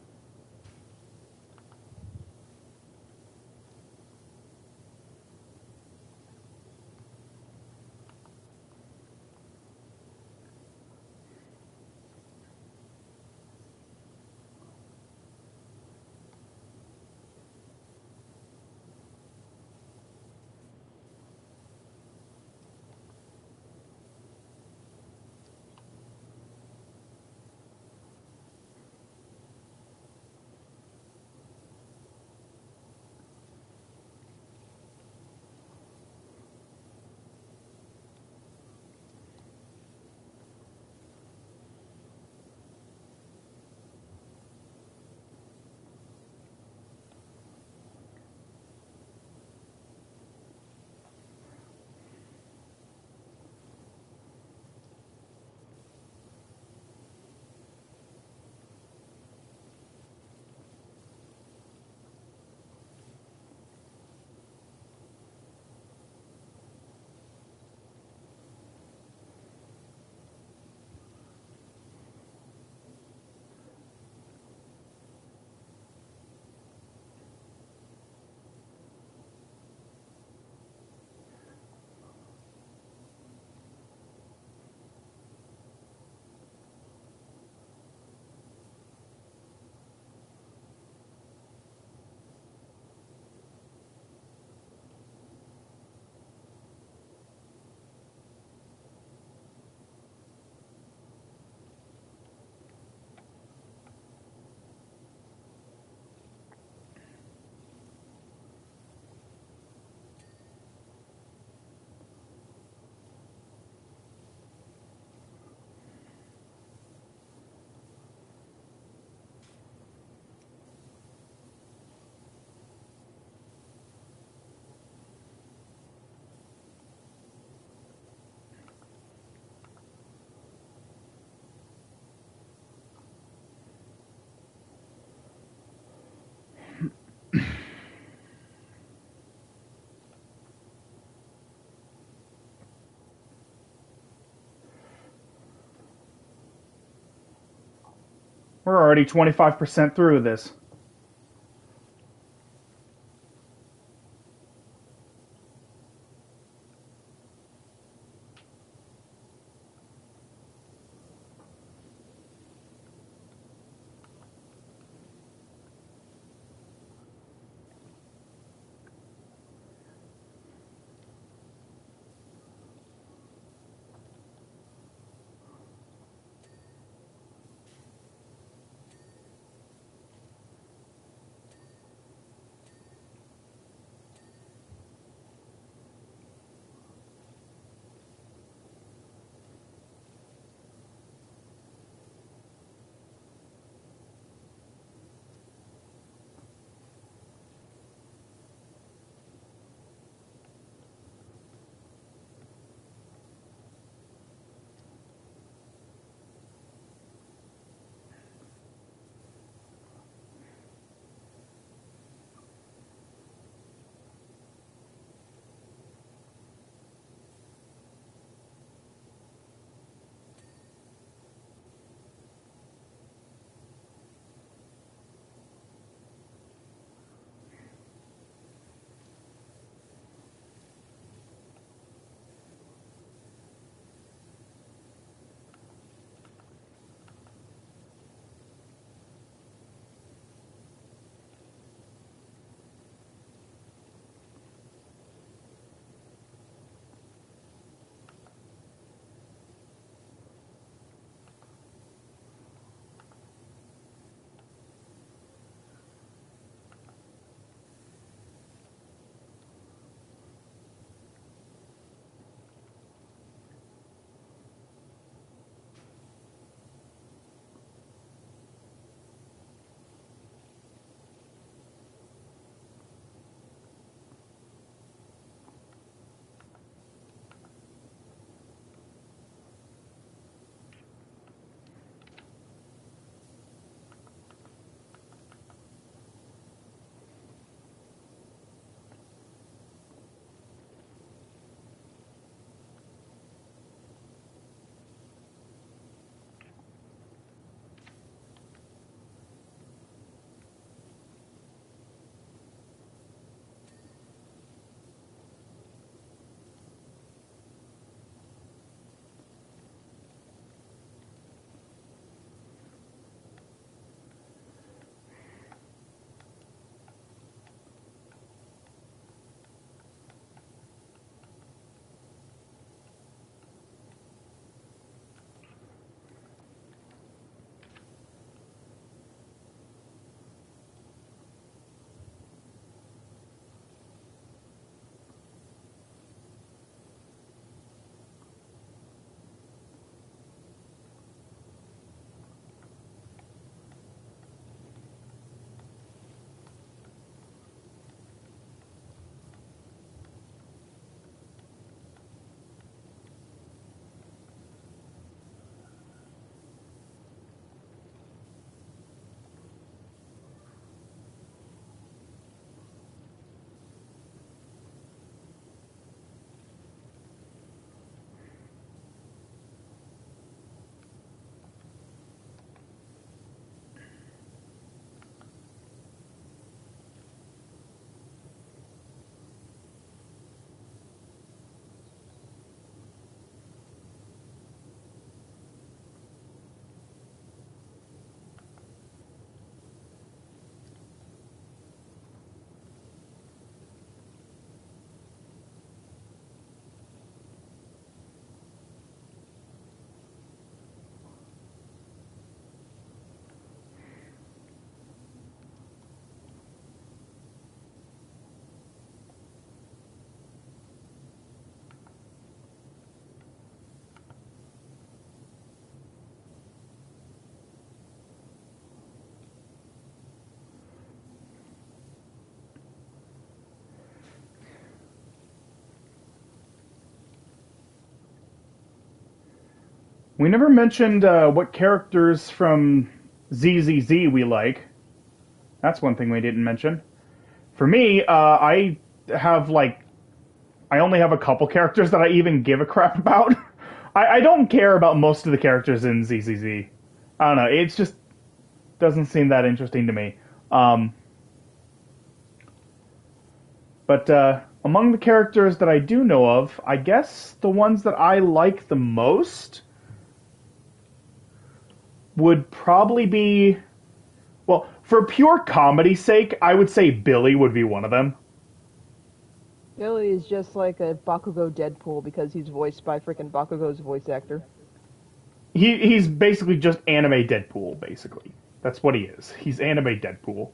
We're already 25% through this. We never mentioned what characters from ZZZ we like. That's one thing we didn't mention. For me, have like I only have a couple characters that I even give a crap about. I don't care about most of the characters in ZZZ. I don't know. It's just doesn't seem that interesting to me. Um, but among the characters that I do know of, I guess the ones that I like the most would probably be, well, for pure comedy's sake, I would say Billy would be one of them. Billy is just like a Bakugo Deadpool because he's voiced by freaking Bakugo's voice actor. He's basically just anime Deadpool, basically. That's what he is. He's anime Deadpool.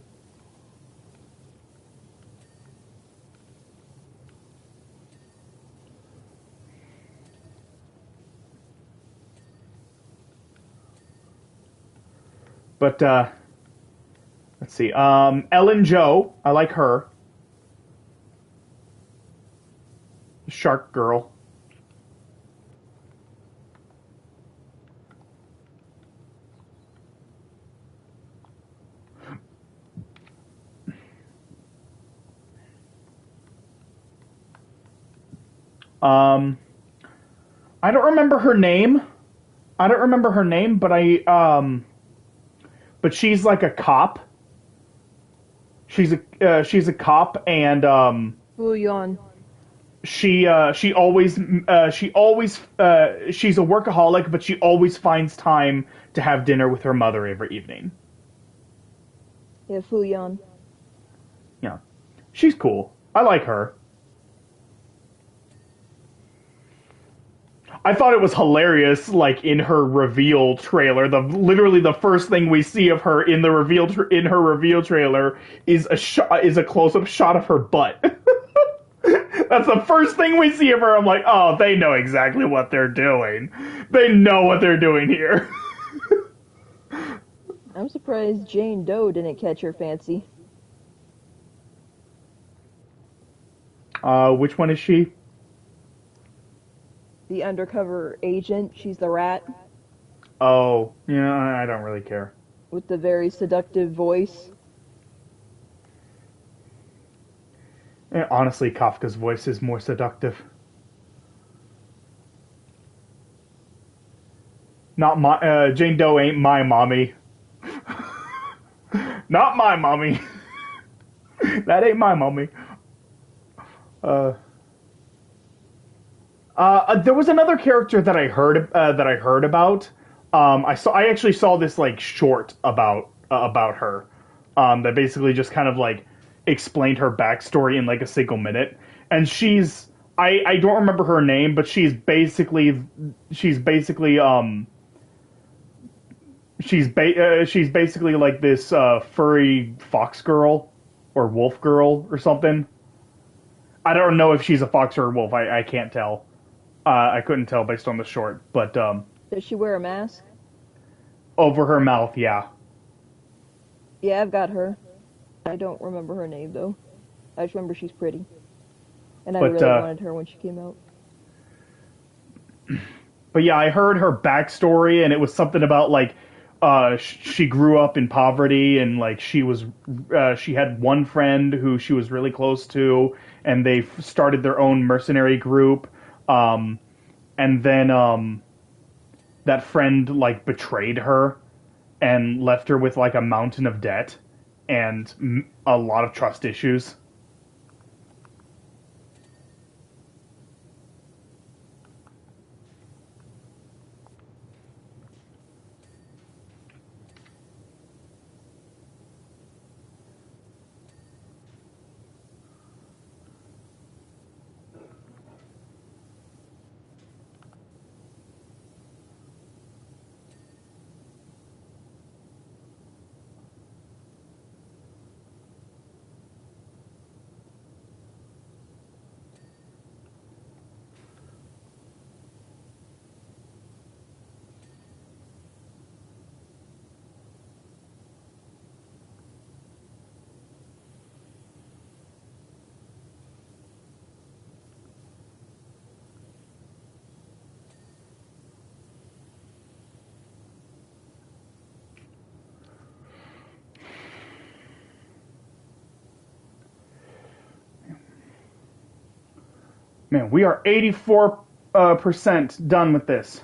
But let's see. Ellen Joe, I like her. Shark Girl. Um, I don't remember her name. I don't remember her name, but she's like a cop. She's a cop, and Fuyon. she always she's a workaholic, but she always finds time to have dinner with her mother every evening. Yeah, Fuyon. Yeah, she's cool. I like her. I thought it was hilarious, like in her reveal trailer. Literally the first thing we see of her in the in her reveal trailer is a close up shot of her butt. That's the first thing we see of her. I'm like, oh, they know exactly what they're doing. They know what they're doing here. I'm surprised Jane Doe didn't catch her fancy. Which one is she? The undercover agent, she's the rat Oh, yeah, I don't really care. with the very seductive voice. Honestly, Kafka's voice is more seductive. Not my Jane Doe ain't my mommy. Not my mommy. That ain't my mommy. Uh, there was another character that I heard about. I actually saw this like short about her. That basically just kind of like explained her backstory in like a single minute. And I don't remember her name, but she's basically like this furry fox girl or wolf girl or something. I don't know if she's a fox or a wolf. I can't tell. I couldn't tell based on the short, but Does she wear a mask? over her mouth, yeah. Yeah, I've got her. I don't remember her name though. I just remember she's pretty. And I But really wanted her when she came out. but yeah, I heard her backstory, and it was something about like she grew up in poverty, and like she had one friend who she was really close to, and they started their own mercenary group. And then that friend like betrayed her and left her with like a mountain of debt and a lot of trust issues. Man, we are 84% percent done with this.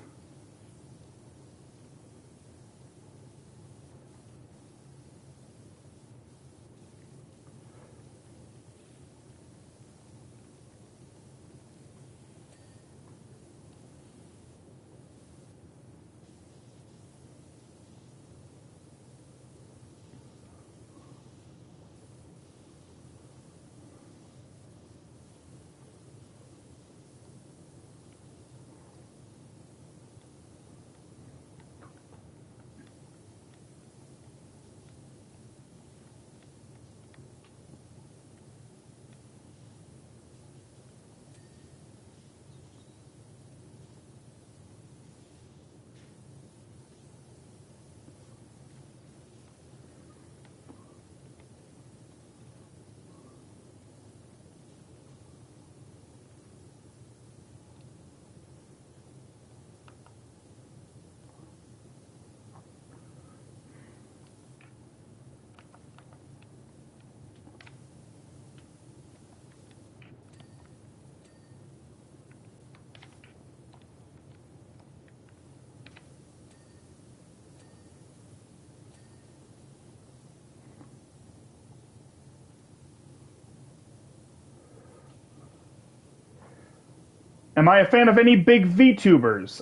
Am I a fan of any big VTubers?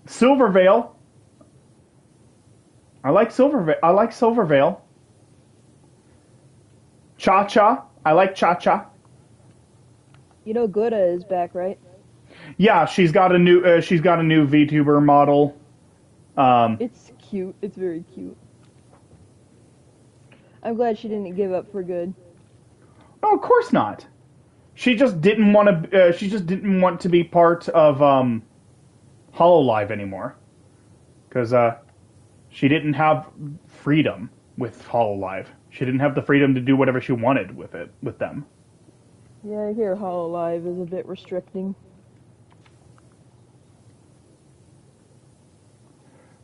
Silvervale. I like Silvervale. I like Silvervale. Cha Cha. I like Cha Cha. You know, Gouda is back, right? Yeah, she's got a new VTuber model. Um, It's cute. It's very cute. I'm glad she didn't give up for good. no, of course not. She just didn't want to. She just didn't want to be part of Hololive anymore because she didn't have freedom with Hololive. She didn't have the freedom to do whatever she wanted with them. Yeah, I hear Hololive is a bit restricting.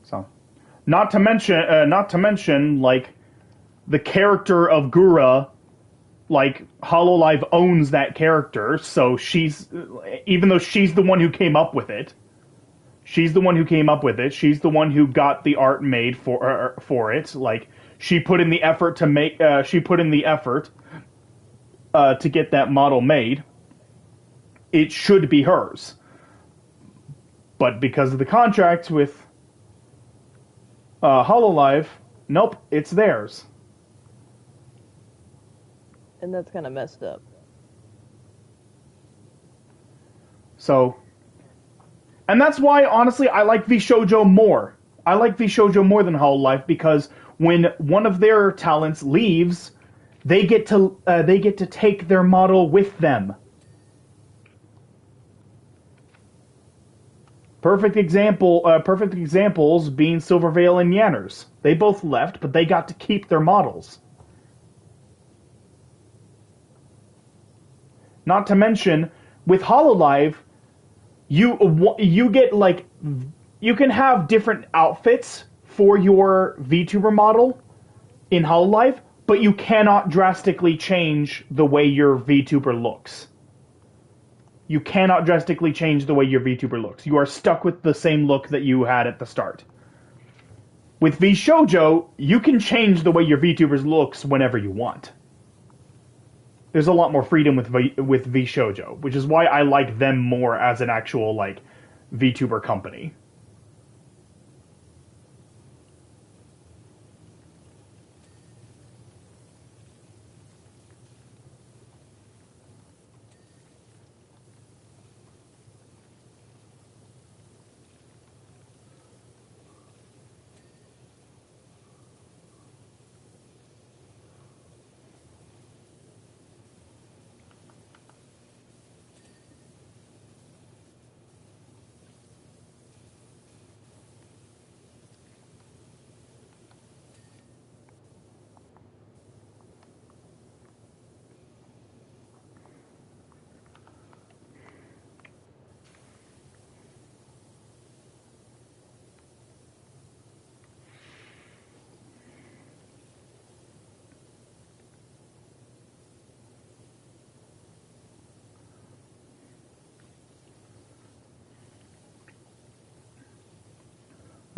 So, not to mention, like the character of Gura, like Hololive owns that character, so she's even though she's the one who came up with it. She's the one who came up with it. She's the one who got the art made for it. Like she put in the effort to make. She put in the effort to get that model made. It should be hers, but because of the contract with Hololive, nope, it's theirs. And that's kind of messed up. So, and that's why, honestly, I like VShojo more. I like VShojo more than Hololive because when one of their talents leaves, they get to take their model with them. Perfect examples being Silvervale and Yanners. They both left, but they got to keep their models. Not to mention, with Hololive, you get like you can have different outfits for your VTuber model in Hololive, but you cannot drastically change the way your VTuber looks. You cannot drastically change the way your VTuber looks. You are stuck with the same look that you had at the start. With VShojo, you can change the way your VTubers looks whenever you want. There's a lot more freedom with VShojo, which is why I like them more as an actual like VTuber company.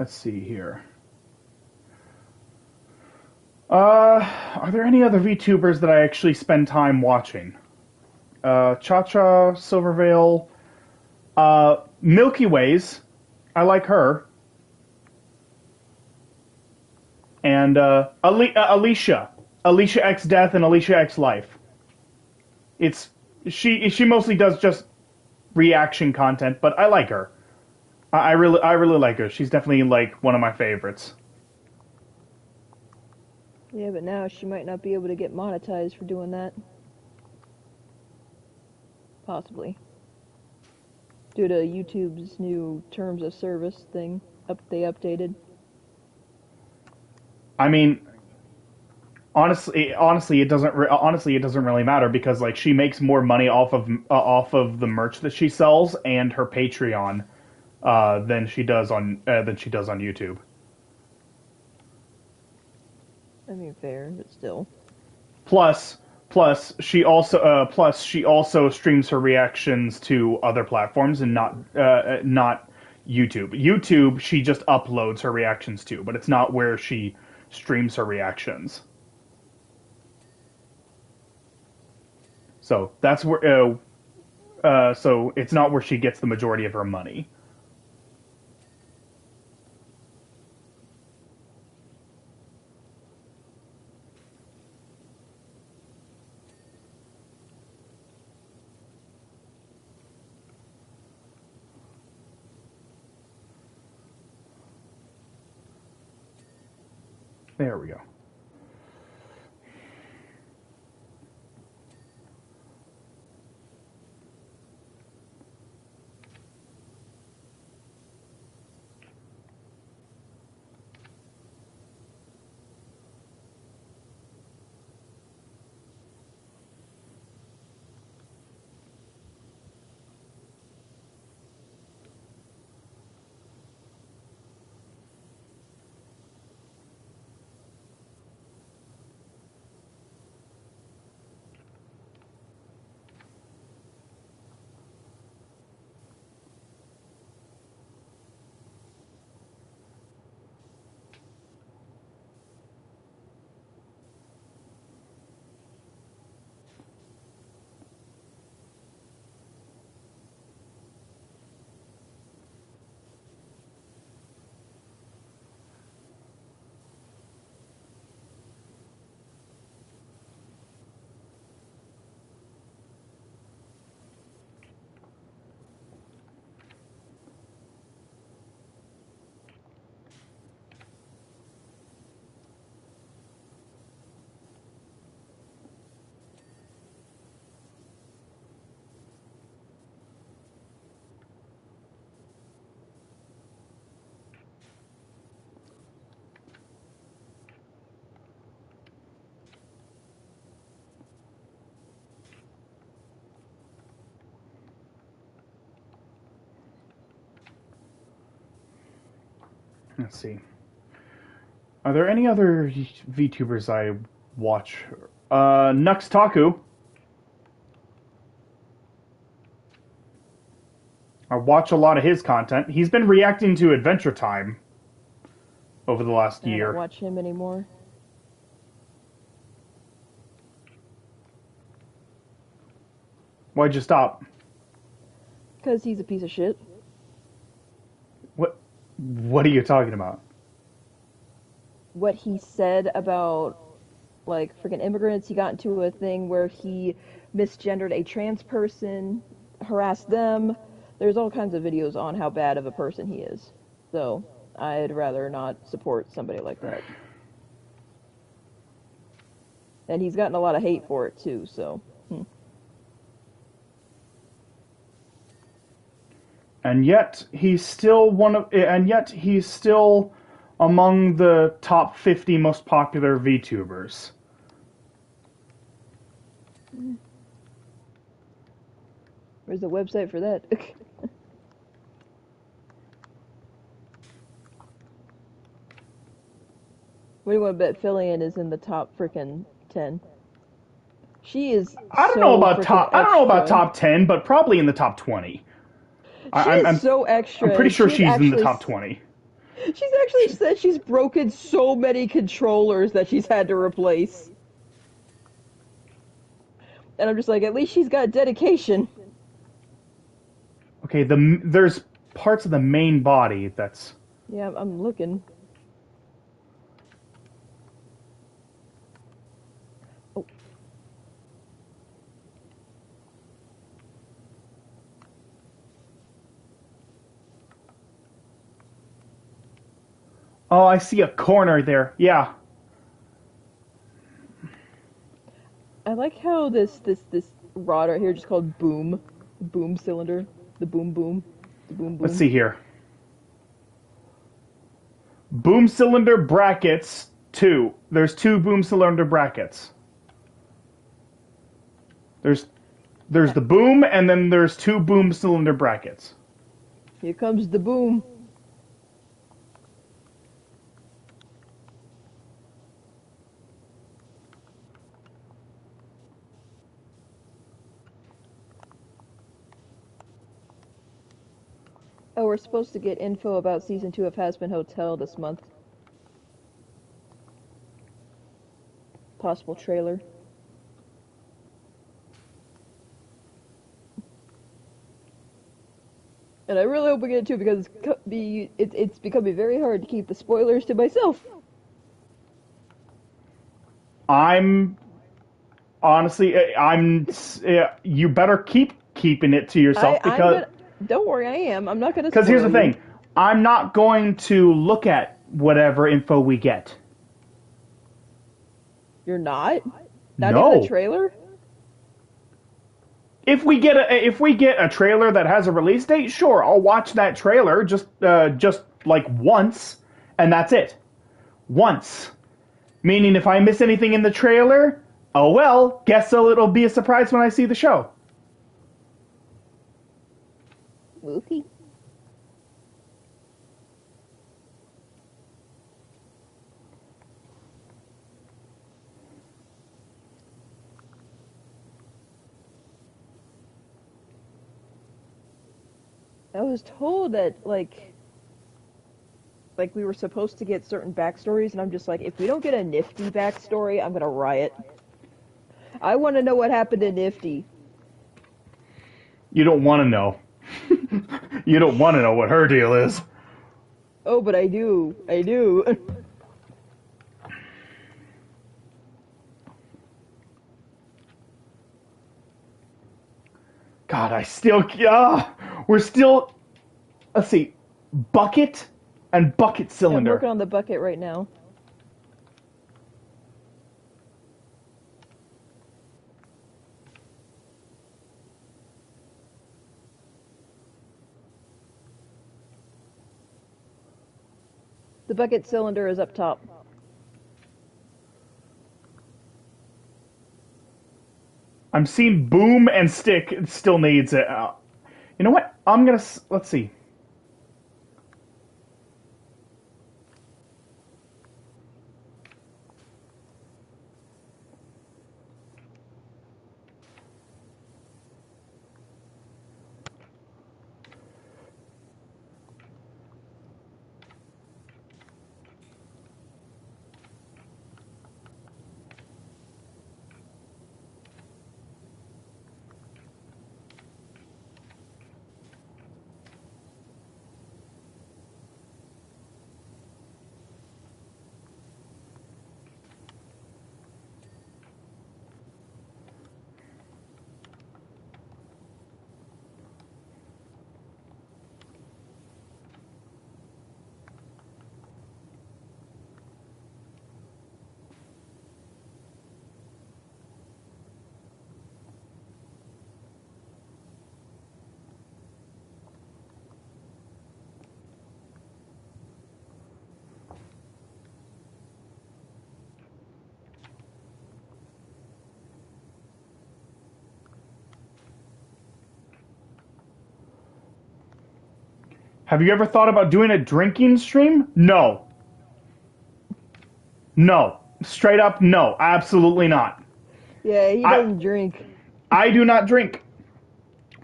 Let's see here. Are there any other VTubers that I actually spend time watching? Cha-Cha, Silvervale, Milky Ways. I like her. And Alicia X Death and Alicia X Life. She mostly does just reaction content, but I like her. I really like her. She's definitely like one of my favorites. Yeah, but now she might not be able to get monetized for doing that. Possibly. Due to YouTube's new terms of service thing they updated. I mean, honestly, it doesn't really matter because like she makes more money off of the merch that she sells and her Patreon than she does on YouTube. I mean, fair, but still. Plus, she also streams her reactions to other platforms and not YouTube. YouTube, she just uploads her reactions to, but it's not where she streams her reactions. So that's where. So it's not where she gets the majority of her money. There we go. Let's see. Are there any other VTubers I watch? Nux Taku. I watch a lot of his content. He's been reacting to Adventure Time over the last I year. don't watch him anymore. Why'd you stop? Because he's a piece of shit. What are you talking about? What he said about, like, freaking immigrants. He got into a thing where he misgendered a trans person, harassed them. There's all kinds of videos on how bad of a person he is. So, I'd rather not support somebody like that. And he's gotten a lot of hate for it, too, so... And yet he's still among the top 50 most popular VTubers. Where's the website for that? What do you want to bet Fillion is in the top freaking 10? She is. I don't know about top 10, but probably in the top 20. I'm so extra. I'm pretty sure she's in the top 20. She's actually said she's broken so many controllers that she's had to replace. And I'm just like, at least she's got dedication. Okay, there's parts of the main body that's... Yeah, I'm looking. Oh, Oh, I see a corner there. Yeah. I like how this rod right here just called boom cylinder, the boom, the boom Let's boom. see here. Boom cylinder brackets, 2. There's 2 boom cylinder brackets. There's the boom, and then there's 2 boom cylinder brackets. Here comes the boom. Oh, we're supposed to get info about season 2 of Hazbin Hotel this month. Possible trailer. And I really hope we get it too because it's becoming very hard to keep the spoilers to myself. I'm honestly, you better keep keeping it to yourself because Don't worry, I am. I'm not gonna. because here's the thing, I'm not going to look at whatever info we get. You're not? Not No. even a trailer? If we get a trailer that has a release date, sure, I'll watch that trailer just like once, and that's it. Once. Meaning if I miss anything in the trailer, oh well, guess so it'll be a surprise when I see the show. Okay. I was told that like we were supposed to get certain backstories, and I'm just like, if we don't get a Nifty backstory, I'm gonna riot. I want to know what happened to Nifty. You don't want to know. You don't want to know what her deal is. Oh, but I do. I do. God, we're still, let's see, bucket and bucket I'm cylinder. working on the bucket right now. The bucket cylinder is up top. I'm seeing boom and stick. It still needs it. You know what? Let's see. Have you ever thought about doing a drinking stream? No. No. Straight up, no. Absolutely not. Yeah, he doesn't drink. I do not drink.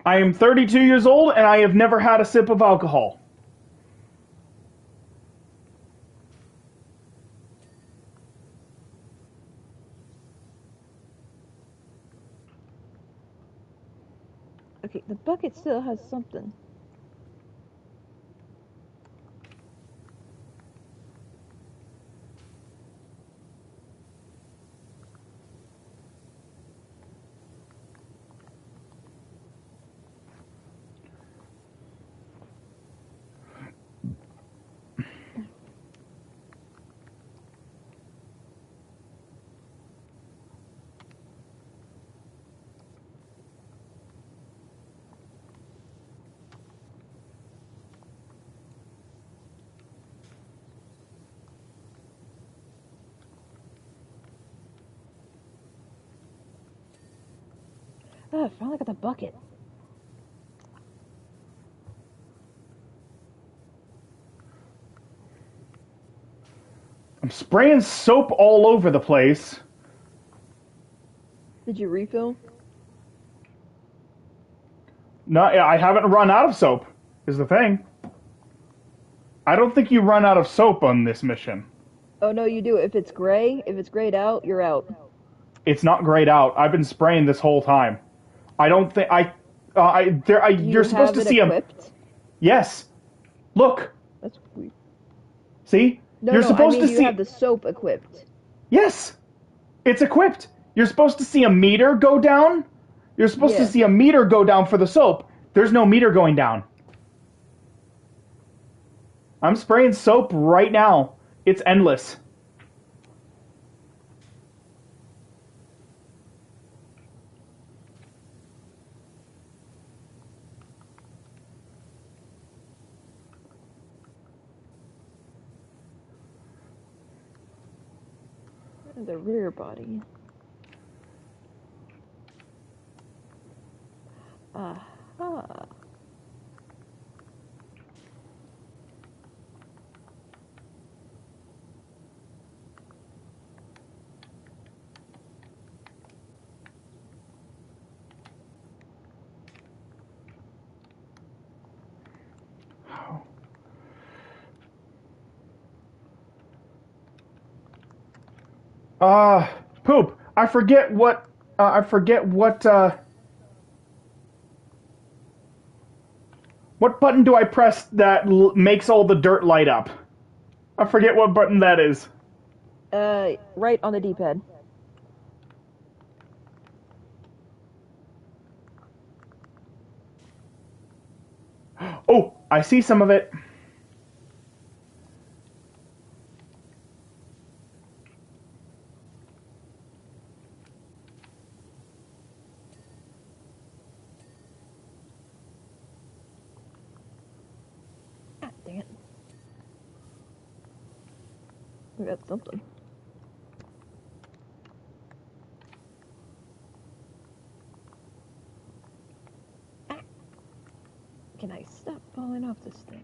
I am 32 years old and I have never had a sip of alcohol. Okay, the bucket still has something. Ah, I finally got the bucket. I'm spraying soap all over the place. Did you refill? No, I haven't run out of soap, is the thing. I don't think you run out of soap on this mission. Oh no, you do. If it's grayed out, you're out. It's not grayed out. I've been spraying this whole time. I don't think Do you you're supposed have to it see equipped? Yes. Look. That's weird. See? No, You're no, I supposed mean to you see. have the soap equipped. Yes. It's equipped. You're supposed to see a meter go down. You're supposed to Yeah. see a meter go down for the soap. There's no meter going down. I'm spraying soap right now. It's endless. The rear body. Aha. Poop. I forget what. I forget what. What button do I press that makes all the dirt light up? I forget what button that is. Right on the D-pad. Oh, I see some of it. Ah, dang it. We got something. Ah. Can I stop falling off this thing?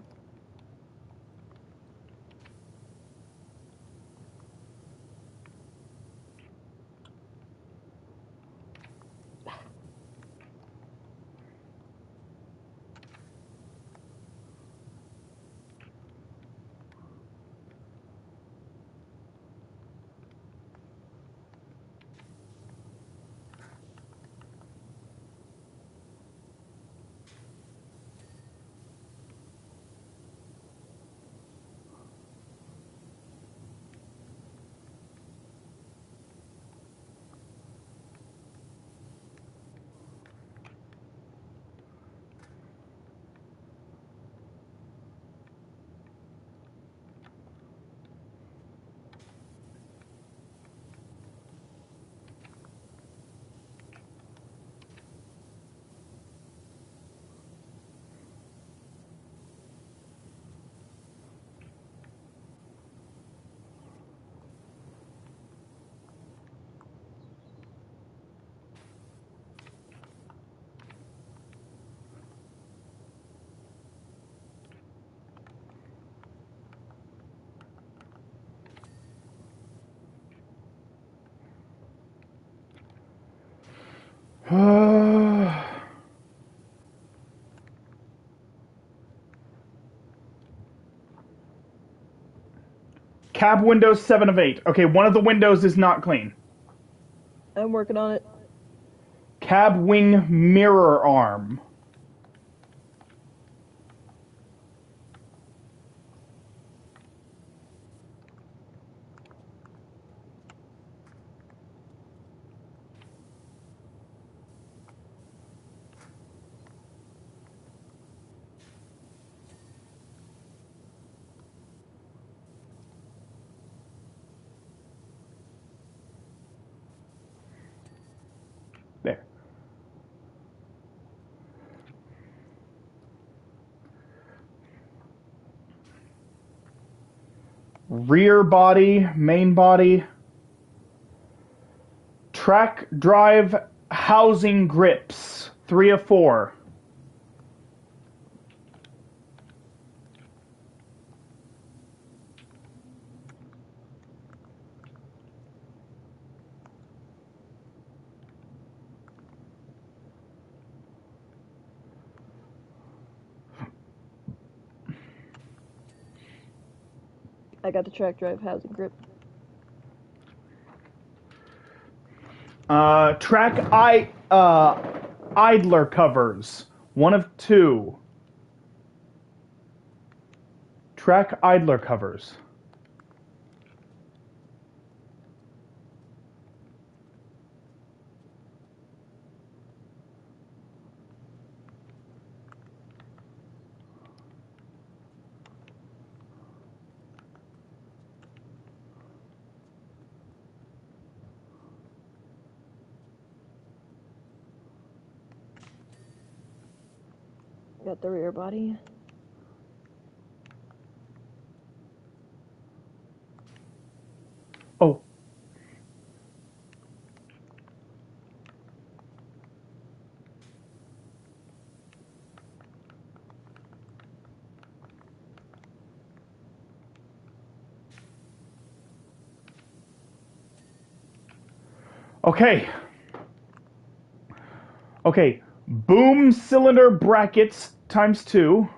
Cab windows 7 of 8. Okay, one of the windows is not clean. I'm working on it. Cab wing mirror arm. rear body, main body, track drive housing grips, 3 of 4. I got the track drive housing grip. Idler covers, 1 of 2. Track idler covers. Got the rear body. Oh. Okay. Okay. Boom cylinder brackets times 2.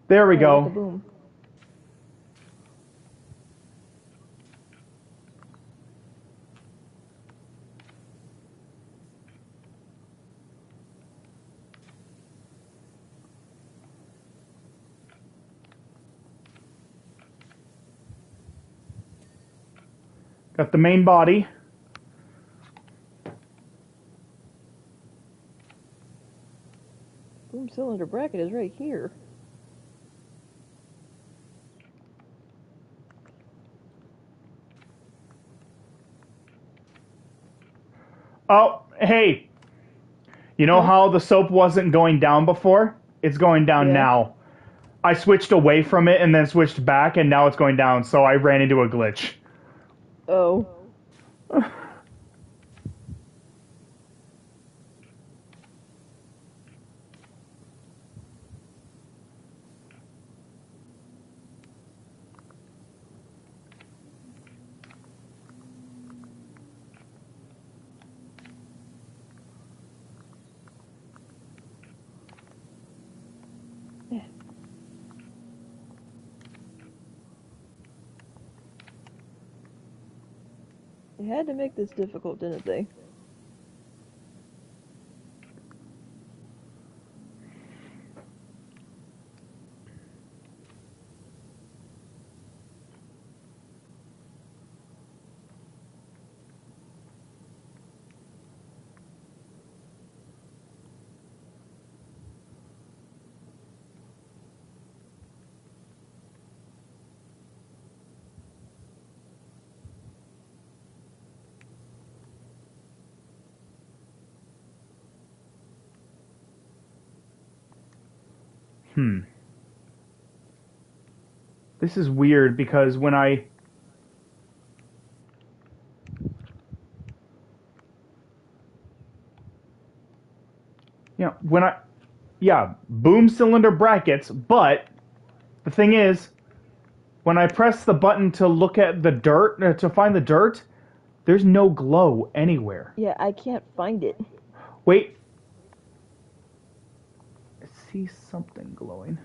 There we I got the go. boom. Got the main body. Boom cylinder bracket is right here. Oh, hey. You know Huh? how the soap wasn't going down before? It's going down Yeah. now. I switched away from it and then switched back, and now it's going down, so I ran into a glitch. Oh. Yeah. They had to make this difficult, didn't they? This is weird because when I... Yeah, when I... Yeah, boom cylinder brackets, but the thing is, when I press the button to look at the dirt, to find the dirt, there's no glow anywhere. Yeah, I can't find it. Wait. I see something glowing.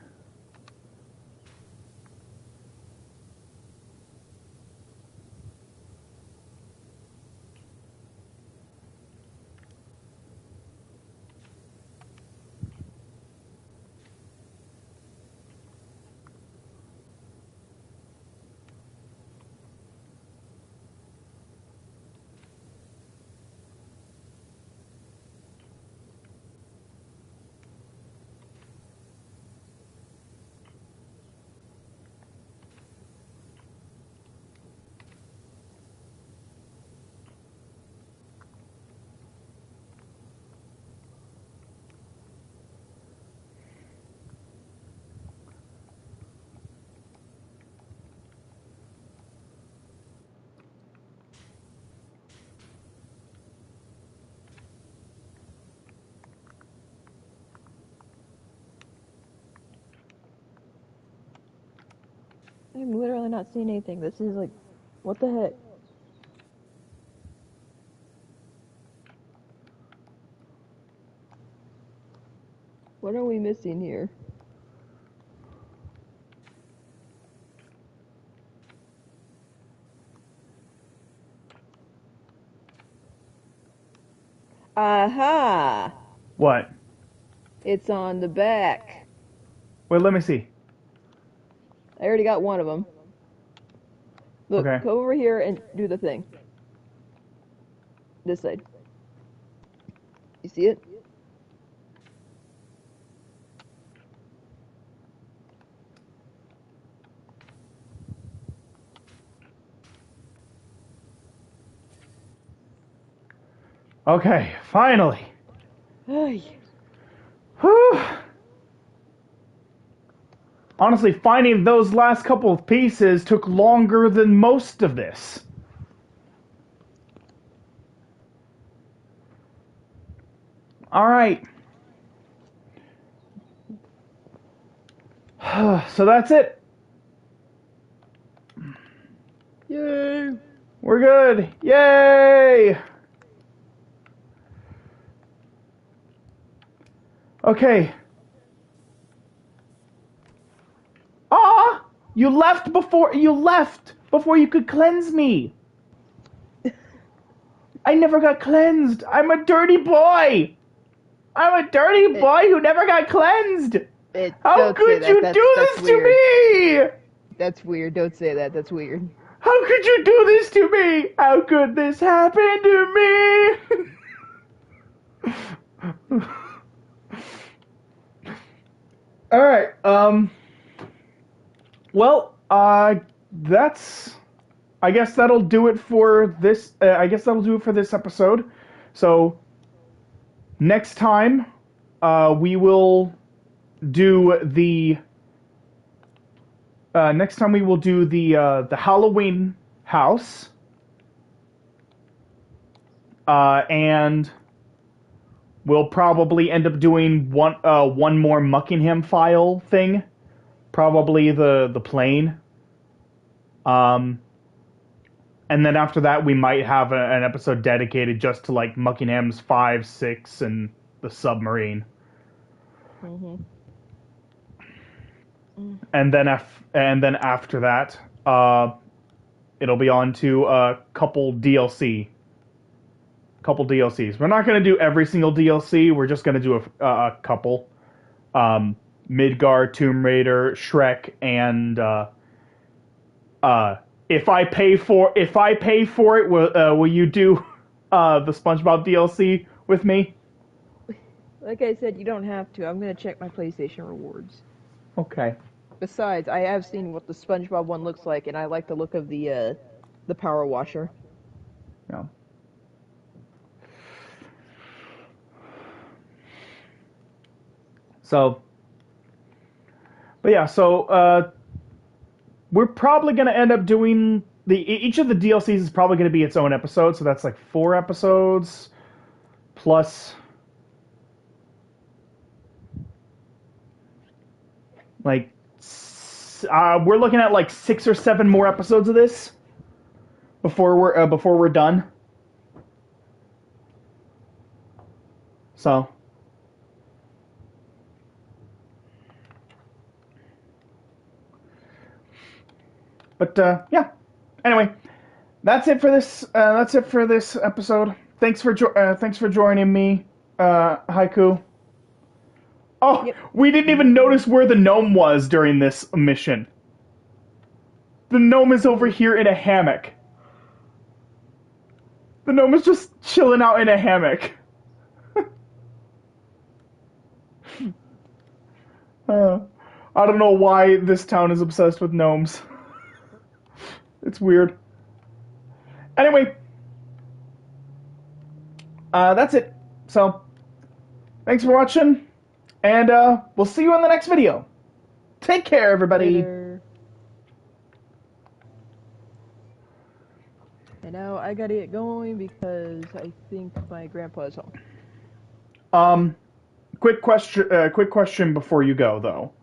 I'm literally not seeing anything. This is like, what the heck? What are we missing here? Aha! What? It's on the back. Wait, let me see. I already got one of them. Look, Okay. go over here and do the thing. This side. You see it? Okay, finally. Ay. Whew. Honestly, finding those last couple of pieces took longer than most of this. Alright. So that's it. Yay! We're good. Yay! Okay. Ah! You left before you could cleanse me. I never got cleansed. I'm a dirty boy. I'm a dirty boy who never got cleansed. How could you do this to me? That's weird. Don't say that. That's weird. How could you do this to me? How could this happen to me? Alright, well, that's... I guess that'll do it for this, episode. So, next time, we will do the... the Halloween house. And we'll probably end up doing one more Muckingham file thing. Probably the plane. And then after that, we might have an episode dedicated just to like Muckingham's 5, 6, and the submarine. Mm-hmm. And then after that, it'll be on to a couple DLCs. We're not going to do every single DLC. We're just going to do a couple. Midgar, Tomb Raider, Shrek, and if I pay for it, will you do the SpongeBob DLC with me? Like I said, you don't have to. I'm gonna check my PlayStation rewards. Okay. Besides, I have seen what the SpongeBob one looks like, and I like the look of the Power Washer. Yeah. So, But yeah, so we're probably going to end up doing each of the DLCs is probably going to be its own episode, so that's like 4 episodes plus like we're looking at like 6 or 7 more episodes of this before we're done. So but yeah. Anyway, that's it for this. That's it for this episode. Thanks for joining me, Haiku. Oh, Yep. we didn't even notice where the gnome was during this mission. The gnome is over here in a hammock. The gnome is just chilling out in a hammock. uh, I don't know why this town is obsessed with gnomes. It's weird. Anyway, that's it. So, thanks for watching, and we'll see you in the next video. Take care, everybody. Later. And now I gotta get going because I think my grandpa's home. Quick question before you go, though.